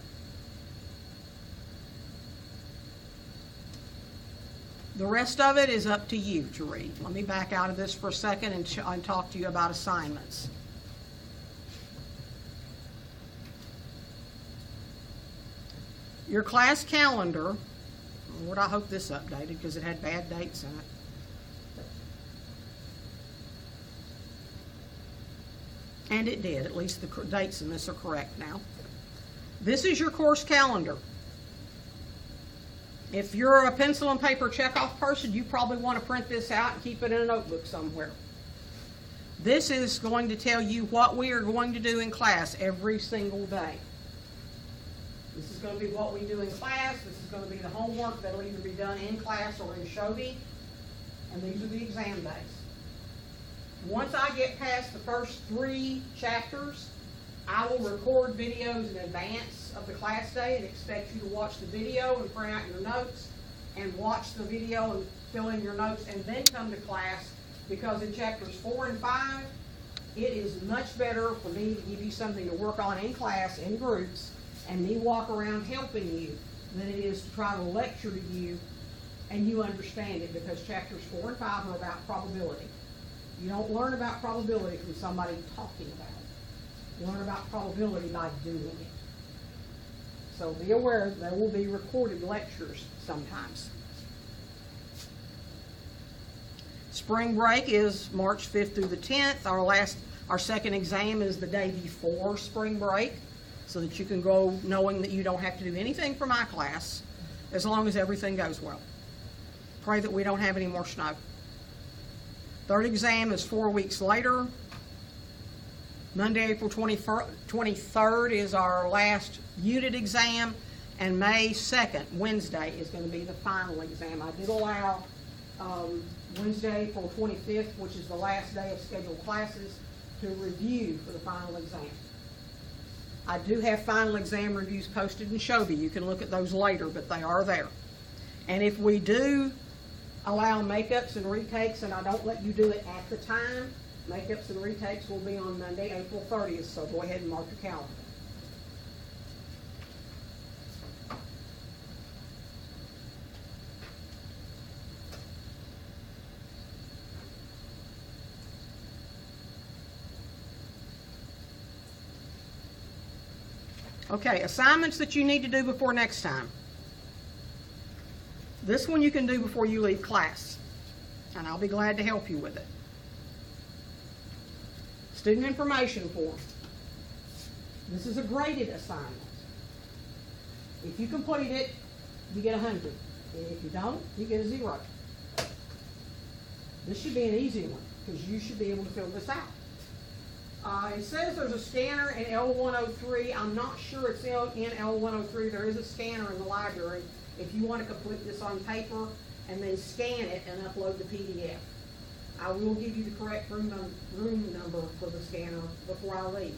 The rest of it is up to you to read. Let me back out of this for a second and talk to you about assignments. Your class calendar, Lord, I hope this updated because it had bad dates in it. And it did. At least the dates in this are correct now. This is your course calendar. If you're a pencil and paper checkoff person, you probably want to print this out and keep it in a notebook somewhere. This is going to tell you what we are going to do in class every single day. This is going to be what we do in class. This is going to be the homework that will either be done in class or in Shobi. And these are the exam days. Once I get past the first 3 chapters, I will record videos in advance of the class day and expect you to watch the video and print out your notes and watch the video and fill in your notes and then come to class, because in chapters 4 and 5, it is much better for me to give you something to work on in class, in groups, and me walk around helping you than it is to try to lecture to you and you understand it, because chapters 4 and 5 are about probability. You don't learn about probability from somebody talking about it. You learn about probability by doing it. So be aware there will be recorded lectures sometimes. Spring break is March 5th through the 10th. Our second exam is the day before spring break, so that you can go knowing that you don't have to do anything for my class as long as everything goes well. Pray that we don't have any more snow. Third exam is 4 weeks later. Monday, April 23rd is our last unit exam, and May 2nd, Wednesday, is going to be the final exam. I did allow Wednesday, April 25th, which is the last day of scheduled classes, to review for the final exam. I do have final exam reviews posted in Shobi. You can look at those later, but they are there. And if we do allow makeups and retakes, and I don't let you do it at the time, makeups and retakes will be on Monday, April 30th, so go ahead and mark your calendar. Okay, assignments that you need to do before next time. This one you can do before you leave class, and I'll be glad to help you with it. Student information form. This is a graded assignment. If you complete it, you get 100. If you don't, you get a 0. This should be an easy one, because you should be able to fill this out. It says there's a scanner in L103. I'm not sure it's in L103. There is a scanner in the library if you want to complete this on paper and then scan it and upload the PDF. I will give you the correct room number for the scanner before I leave.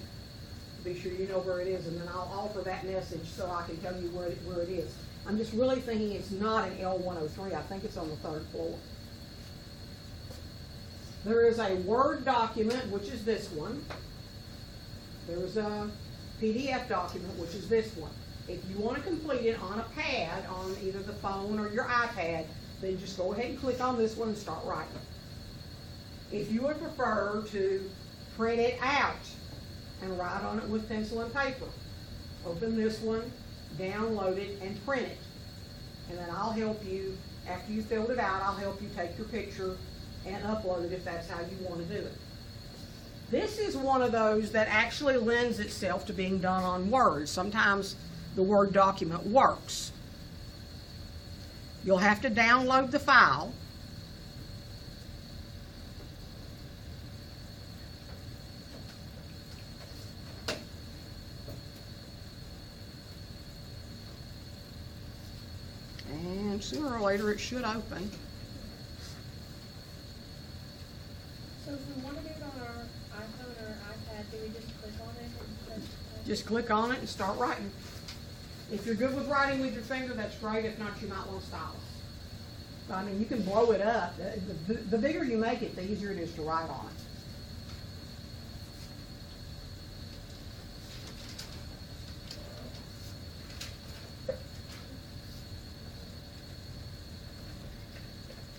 Be sure you know where it is, and then I'll offer that message so I can tell you where it is. I'm just really thinking it's not in L103. I think it's on the 3rd floor. There is a Word document, which is this one. There's a PDF document, which is this one. If you want to complete it on a pad, on either the phone or your iPad, then just go ahead and click on this one and start writing. If you would prefer to print it out and write on it with pencil and paper, open this one, download it, and print it. And then I'll help you, after you filled it out, I'll help you take your picture and upload it if that's how you want to do it. This is one of those that actually lends itself to being done on Word. Sometimes the Word document works. You'll have to download the file. And sooner or later it should open. So if we want to do it on our iPhone or iPad, do we just click on it and press? Just click on it and start writing. If you're good with writing with your finger, that's great. If not, you might want a stylus. I mean, you can blow it up. The bigger you make it, the easier it is to write on it.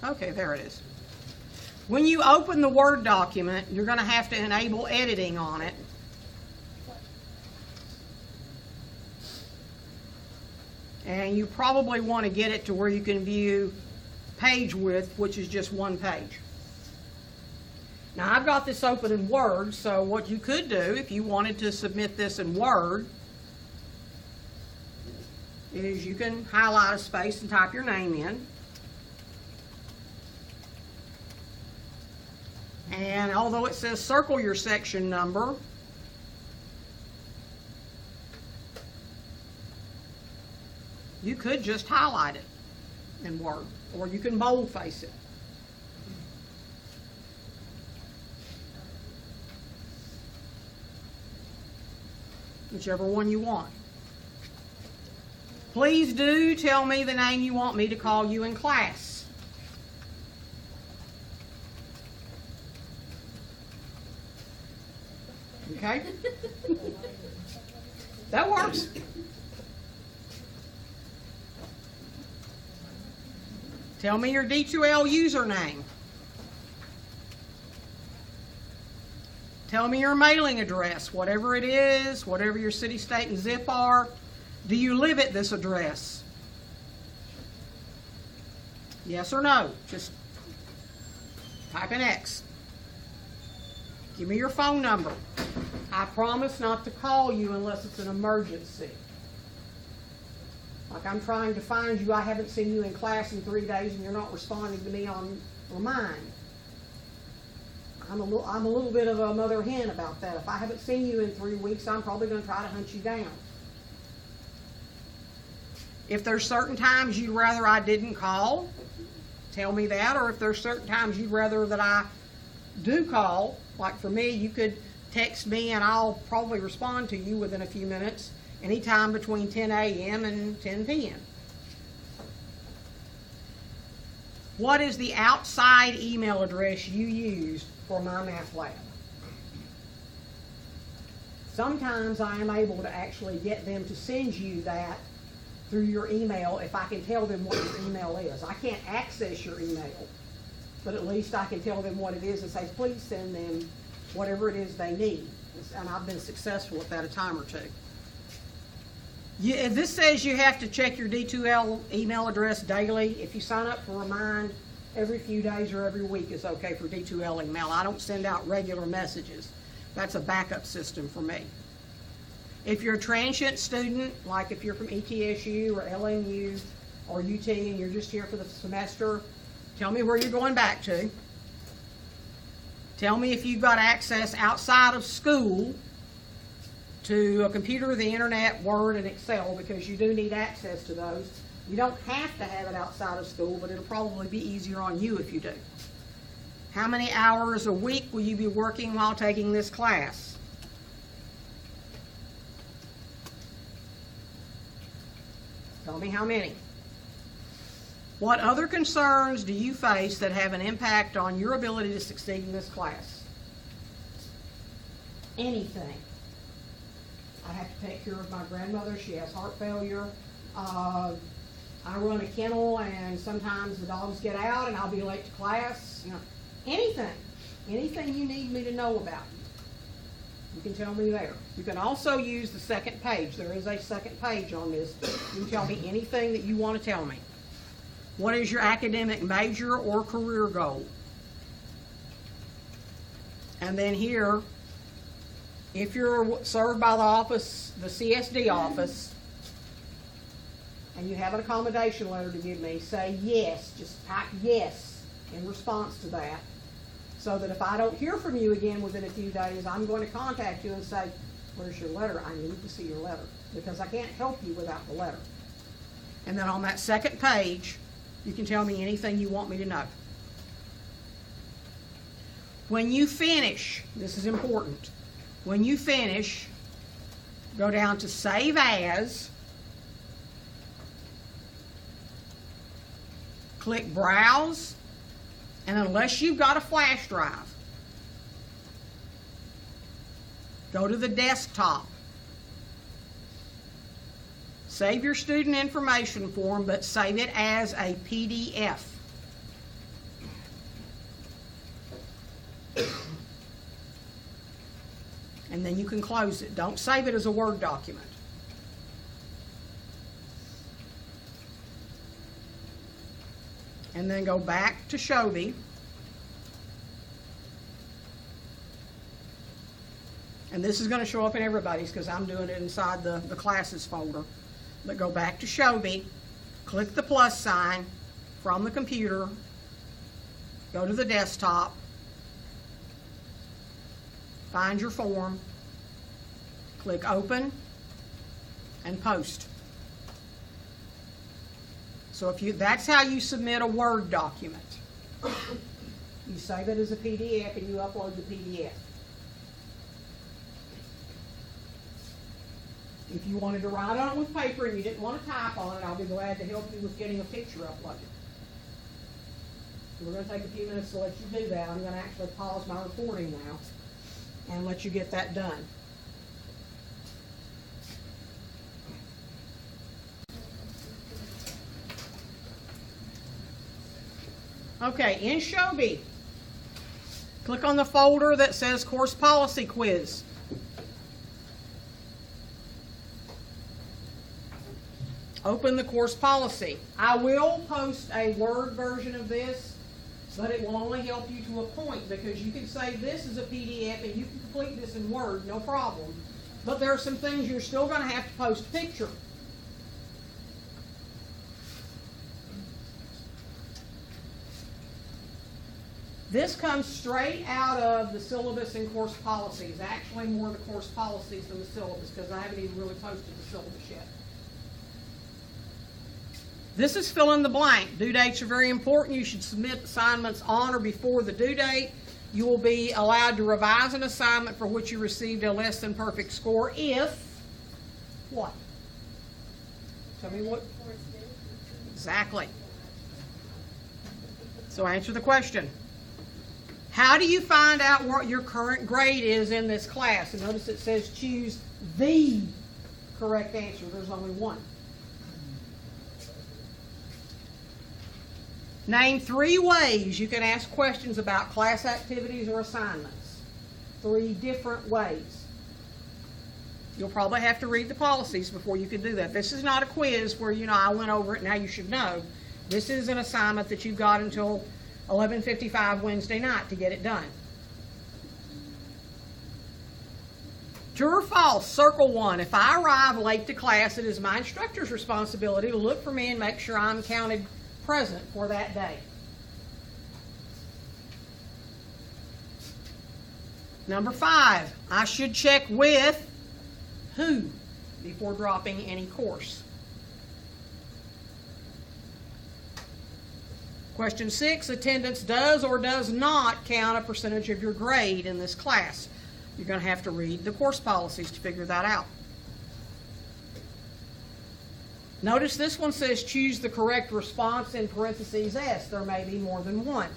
Okay, there it is. When you open the Word document, you're going to have to enable editing on it. And you probably want to get it to where you can view page width, which is just one page. Now I've got this open in Word, so what you could do if you wanted to submit this in Word is you can highlight a space and type your name in. And although it says circle your section number, you could just highlight it in Word, or you can boldface it. Whichever one you want. Please do tell me the name you want me to call you in class. Okay? That works. Tell me your D2L username. Tell me your mailing address, whatever it is, whatever your city, state, and zip are. Do you live at this address? Yes or no? Just type an X. Give me your phone number. I promise not to call you unless it's an emergency. Like I'm trying to find you, I haven't seen you in class in 3 days and you're not responding to me on Remind. I'm a little bit of a mother hen about that. If I haven't seen you in 3 weeks, I'm probably going to try to hunt you down. If there's certain times you'd rather I didn't call, tell me that. Or if there's certain times you'd rather that I do call, like for me, you could text me and I'll probably respond to you within a few minutes, anytime between 10 a.m. and 10 p.m. What is the outside email address you use for my math lab? Sometimes I am able to actually get them to send you that through your email if I can tell them what your email is. I can't access your email, but at least I can tell them what it is and say, please send them whatever it is they need. And I've been successful at that a time or two. This says you have to check your D2L email address daily. If you sign up for Remind, every few days or every week is okay for D2L email. I don't send out regular messages. That's a backup system for me. If you're a transient student, like if you're from ETSU or LMU or UT and you're just here for the semester, tell me where you're going back to. Tell me if you've got access outside of school to a computer, the internet, Word, and Excel, because you do need access to those. You don't have to have it outside of school, but it'll probably be easier on you if you do. How many hours a week will you be working while taking this class? Tell me how many. What other concerns do you face that have an impact on your ability to succeed in this class? Anything. I have to take care of my grandmother. She has heart failure. I run a kennel, and sometimes the dogs get out, and I'll be late to class. You know, anything you need me to know about. You can tell me there. You can also use the second page. There is a second page on this. You can tell me anything that you want to tell me. What is your academic major or career goal? And then here, if you're served by the office, the CSD office, and you have an accommodation letter to give me, say yes. Just type yes in response to that, so that if I don't hear from you again within a few days, I'm going to contact you and say, where's your letter? I need to see your letter, because I can't help you without the letter. And then on that second page, you can tell me anything you want me to know. When you finish, this is important, when you finish, go down to Save As, click Browse, and unless you've got a flash drive, go to the desktop. Save your student information form, but save it as a PDF. And then you can close it. Don't save it as a Word document. And then go back to Shobi. And this is going to show up in everybody's because I'm doing it inside the classes folder. But go back to Shobi, click the plus sign from the computer, go to the desktop, find your form, click Open, and Post. So that's how you submit a Word document. You save it as a PDF and you upload the PDF. If you wanted to write on it with paper and you didn't want to type on it, I'll be glad to help you with getting a picture uploaded. So we're going to take a few minutes to let you do that. I'm going to actually pause my recording now and let you get that done. Okay, in Shobi, click on the folder that says Course Policy Quiz. Open the course policy. I will post a Word version of this, but it will only help you to a point because you can save this as a PDF and you can complete this in Word, no problem. But there are some things you're still going to have to post a picture. This comes straight out of the syllabus and course policies. Actually, more of the course policies than the syllabus because I haven't even really posted the syllabus yet. This is fill in the blank. Due dates are very important. You should submit assignments on or before the due date. You will be allowed to revise an assignment for which you received a less than perfect score if what? Tell me what? Exactly. So answer the question. How do you find out what your current grade is in this class? And notice it says choose the correct answer. There's only one. Name 3 ways you can ask questions about class activities or assignments. 3 different ways. You'll probably have to read the policies before you can do that. This is not a quiz where, I went over it, now you should know. This is an assignment that you've got until 11:55 Wednesday night to get it done. True or false? Circle 1. If I arrive late to class, it is my instructor's responsibility to look for me and make sure I'm counted present for that day. Number 5, I should check with who before dropping any course. Question 6, attendance does or does not count a percentage of your grade in this class. You're going to have to read the course policies to figure that out. Notice this one says choose the correct response in parentheses S. There may be more than one.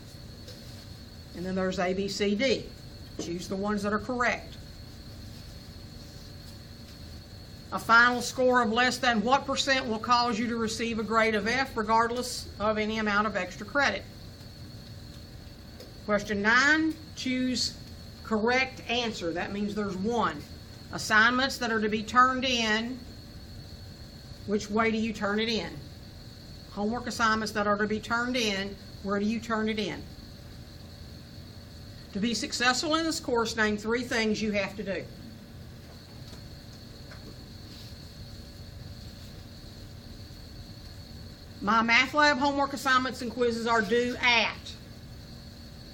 And then there's A, B, C, D. Choose the ones that are correct. A final score of less than what percent will cause you to receive a grade of F regardless of any amount of extra credit? Question 9, choose correct answer. That means there's one. Assignments that are to be turned in. Which way do you turn it in? Homework assignments that are to be turned in, where do you turn it in? To be successful in this course, name 3 things you have to do. My math lab homework assignments and quizzes are due at.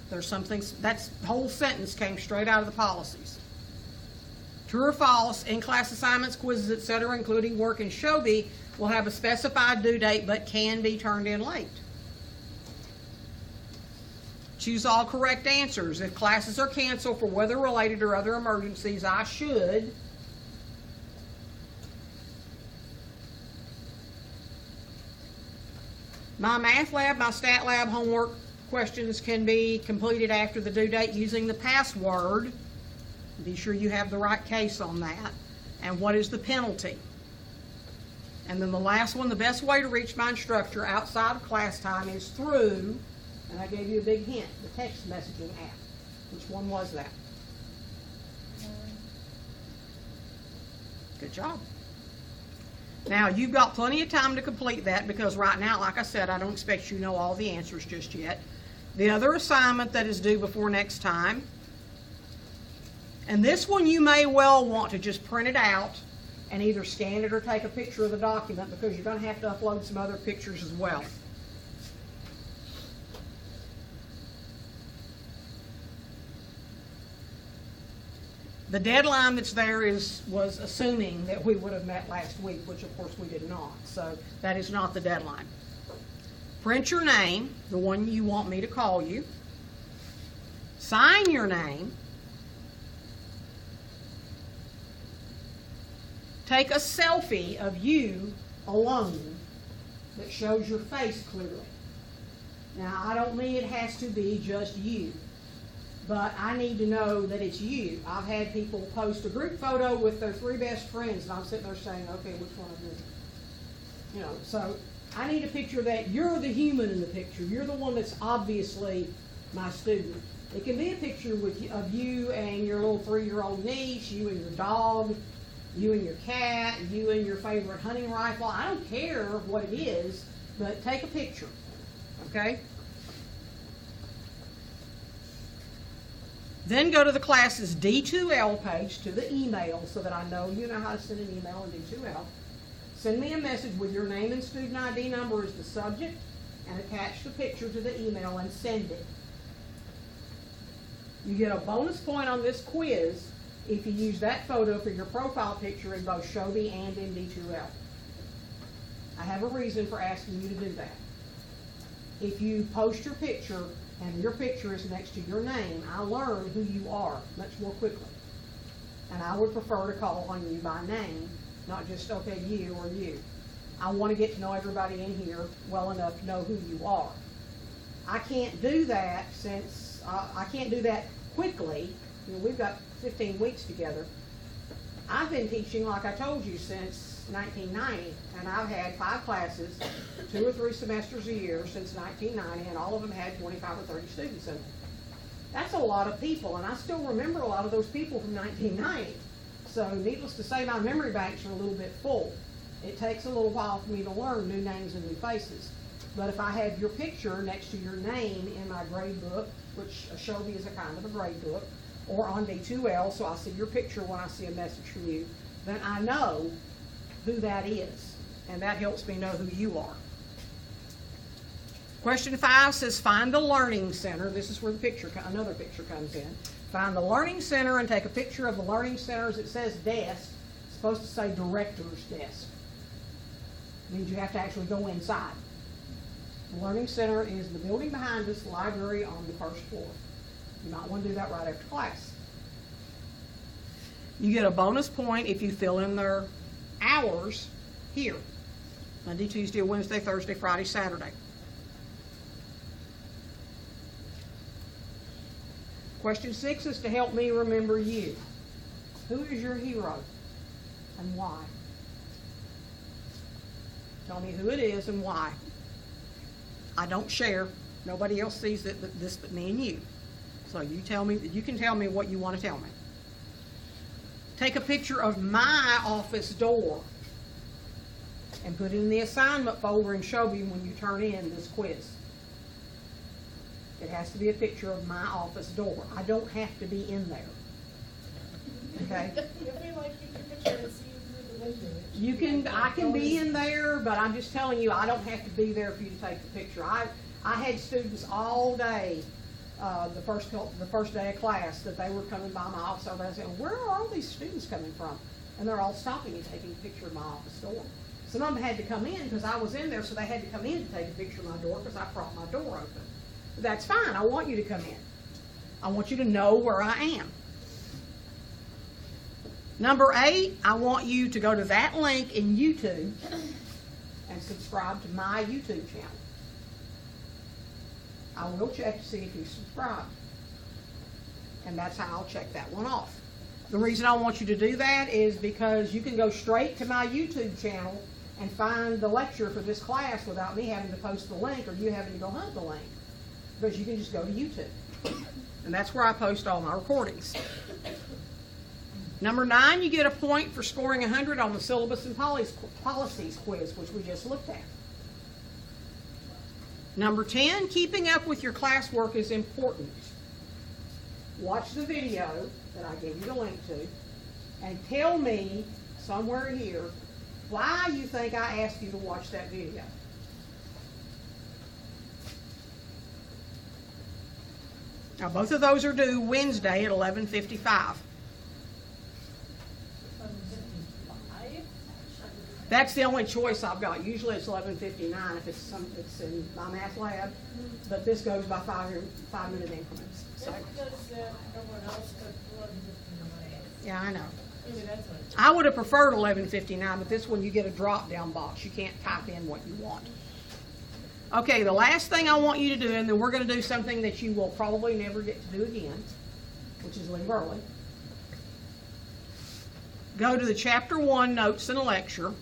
There's something, that whole sentence came straight out of the policies. True or false, in-class assignments, quizzes, etc., including work in Shobi, will have a specified due date but can be turned in late. Choose all correct answers. If classes are canceled for weather-related or other emergencies, I should my math lab, my stat lab homework questions can be completed after the due date using the password. Be sure you have the right case on that. And what is the penalty? And then the last one, the best way to reach my instructor outside of class time is through, and I gave you a big hint, the text messaging app. Which one was that? Good job. Now, you've got plenty of time to complete that because right now, like I said, I don't expect you to know all the answers just yet. The other assignment that is due before next time, and this one you may well want to just print it out and either scan it or take a picture of the document because you're going to have to upload some other pictures as well. The deadline that's there was assuming that we would have met last week, which of course we did not. So that is not the deadline. Print your name, the one you want me to call you. Sign your name. Take a selfie of you alone that shows your face clearly. Now, I don't mean it has to be just you, but I need to know that it's you. I've had people post a group photo with their 3 best friends, and I'm sitting there saying, okay, which one of them? You know, so I need a picture that you're the human in the picture. You're the one that's obviously my student. It can be a picture of you and your little 3-year-old niece, you and your dog, you and your cat, you and your favorite hunting rifle. I don't care what it is, but take a picture, okay? Then go to the class's D2L page to the email so that I know you know how to send an email in D2L. Send me a message with your name and student ID number as the subject and attach the picture to the email and send it. You get a bonus point on this quiz if you use that photo for your profile picture in both Shobi and in D2L. I have a reason for asking you to do that. If you post your picture and your picture is next to your name, I learn who you are much more quickly. And I would prefer to call on you by name, not just, okay, you or you. I want to get to know everybody in here well enough to know who you are. I can't do that since, I can't do that quickly. You know, we've got 15 weeks together. I've been teaching, like I told you, since 1990, and I've had 5 classes, 2 or 3 semesters a year since 1990, and all of them had 25 or 30 students in them. That's a lot of people, and I still remember a lot of those people from 1990. So needless to say, my memory banks are a little bit full. It takes a little while for me to learn new names and new faces. But if I have your picture next to your name in my grade book, which Shobi is a kind of a grade book, or on D2L, so I'll see your picture when I see a message from you, then I know who that is, and that helps me know who you are. Question 5 says, find the Learning Center. This is where the picture, another picture comes in. Find the Learning Center and take a picture of the Learning Center. As it says desk, it's supposed to say director's desk. It means you have to actually go inside. The Learning Center is the building behind us, the library on the 1st floor. You might want to do that right after class. You get a bonus point if you fill in their hours here. Monday, Tuesday, Wednesday, Thursday, Friday, Saturday. Question 6 is to help me remember you. Who is your hero and why? Tell me who it is and why. I don't share. Nobody else sees it but this but me and you. So you tell me, you can tell me what you want to tell me. Take a picture of my office door and put it in the assignment folder in Shobi when you turn in this quiz. It has to be a picture of my office door. I don't have to be in there. Okay? You can, I can be in there, but I'm just telling you, I don't have to be there for you to take the picture. I had students all day, the first day of class, that they were coming by my office. I was saying, where are all these students coming from? And they're all stopping and taking a picture of my office door. Some of them had to come in because I was in there, so they had to come in to take a picture of my door because I propped my door open. But that's fine. I want you to come in. I want you to know where I am. Number 8, I want you to go to that link in YouTube and subscribe to my YouTube channel. I will check to see if you subscribe. And that's how I'll check that one off. The reason I want you to do that is because you can go straight to my YouTube channel and find the lecture for this class without me having to post the link or you having to go hunt the link. Because you can just go to YouTube. And that's where I post all my recordings. Number 9, you get a point for scoring 100 on the syllabus and policies quiz, which we just looked at. Number 10, keeping up with your classwork is important. Watch the video that I gave you the link to and tell me somewhere here why you think I asked you to watch that video. Now, both of those are due Wednesday at 11:55. That's the only choice I've got. Usually it's 11:59 if it's in my math lab, but this goes by 5-minute increments. So. Yeah, I know. I would have preferred 11:59, but this one you get a drop-down box. You can't type in what you want. Okay, the last thing I want you to do, and then we're going to do something that you will probably never get to do again, which is leave early. Go to the Chapter 1 Notes in a Lecture.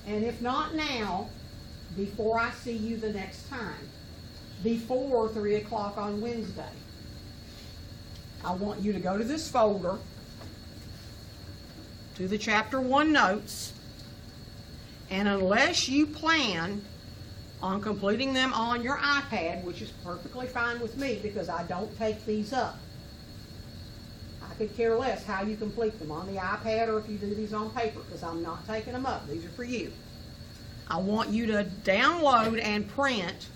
And if not now, before I see you the next time, before 3 o'clock on Wednesday, I want you to go to this folder, to the Chapter 1 Notes, and unless you plan on completing them on your iPad, which is perfectly fine with me because I don't take these up. I could care less how you complete them, on the iPad or if you do these on paper, because I'm not taking them up. These are for you. I want you to download and print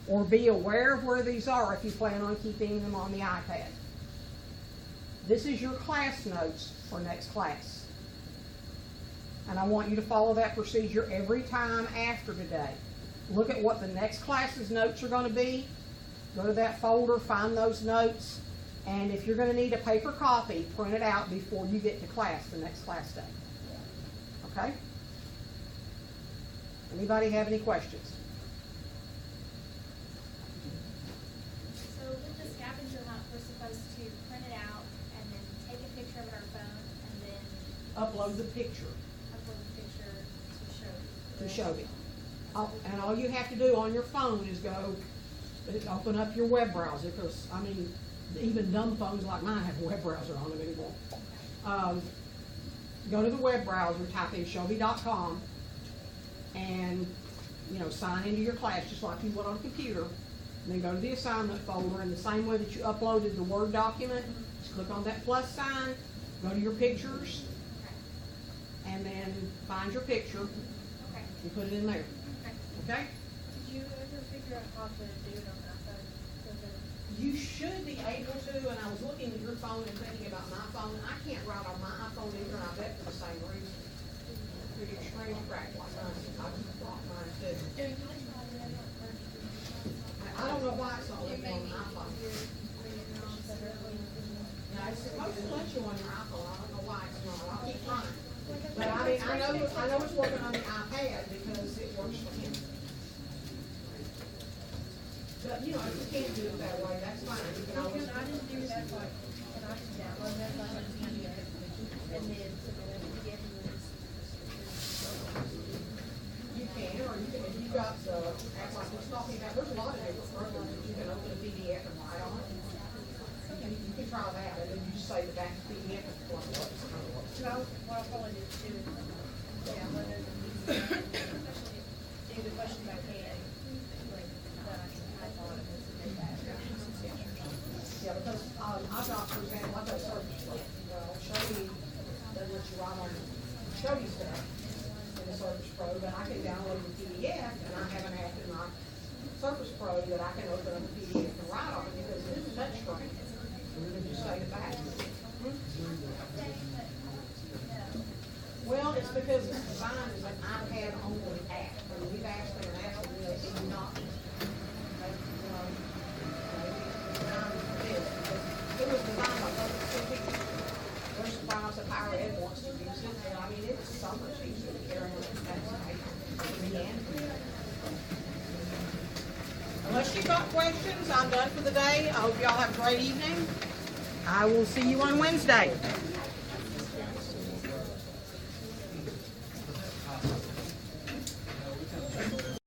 or be aware of where these are if you plan on keeping them on the iPad. This is your class notes for next class. And I want you to follow that procedure every time after today. Look at what the next class's notes are going to be. Go to that folder, find those notes, and if you're going to need a paper copy, print it out before you get to class the next class day. Okay? Anybody have any questions? So with the scavenger hunt, we're supposed to print it out and then take a picture of it on our phone and then Upload the picture upload the picture to to show you. And all you have to do on your phone is go open up your web browser, because, I mean, even dumb phones like mine have a web browser on them anymore. Go to the web browser, type in Shovie.com, and, sign into your class just like you would on a computer. And then go to the assignment folder, and the same way that you uploaded the Word document, just click on that plus sign, go to your pictures, and then find your picture and put it in there. Okay? Did you ever figure out how to do it on iPhone? You should be able to, and I was looking at your phone and thinking about my phone. I can't write on my iPhone either, and I bet for the same reason. Your screen cracked like mine. I just blocked mine too. I don't know why it's not letting me on my iPhone. Yeah, it's supposed to let you on your iPhone. I don't know why it's not. I'll keep trying. But I mean, I know it's working on the iPad because it works for him. But, if you can't do it that way, that's fine. You can always. I didn't do that, and I can download that by the PDF, and then submit it to get You can, or you can, if you've got the, like we're talking about, there's a lot of different programs that you can open a PDF and write on it. You can try that, and then you just say that that's PDF is what it looks kind of looks. So, what I'll probably do too is download it and do the question by hand, like, that I can type on it and submit that. Yeah, because, I've got, for example, I've got a service pro. Well, Shovie doesn't let you write on Shovie stuff in the Surface Pro, but I can download the PDF, and I have an app in my Surface Pro that I can open up the PDF and write on it because it is a touch screen. And then just save it back. iPad only app, and we've asked them and asked them this, and not, it was designed by public school people. There's some files that Higher Ed wants to use it, and I mean, it's so much easier to carry on that side. Unless you've got questions, I'm done for the day. I hope y'all have a great evening. I will see you on Wednesday.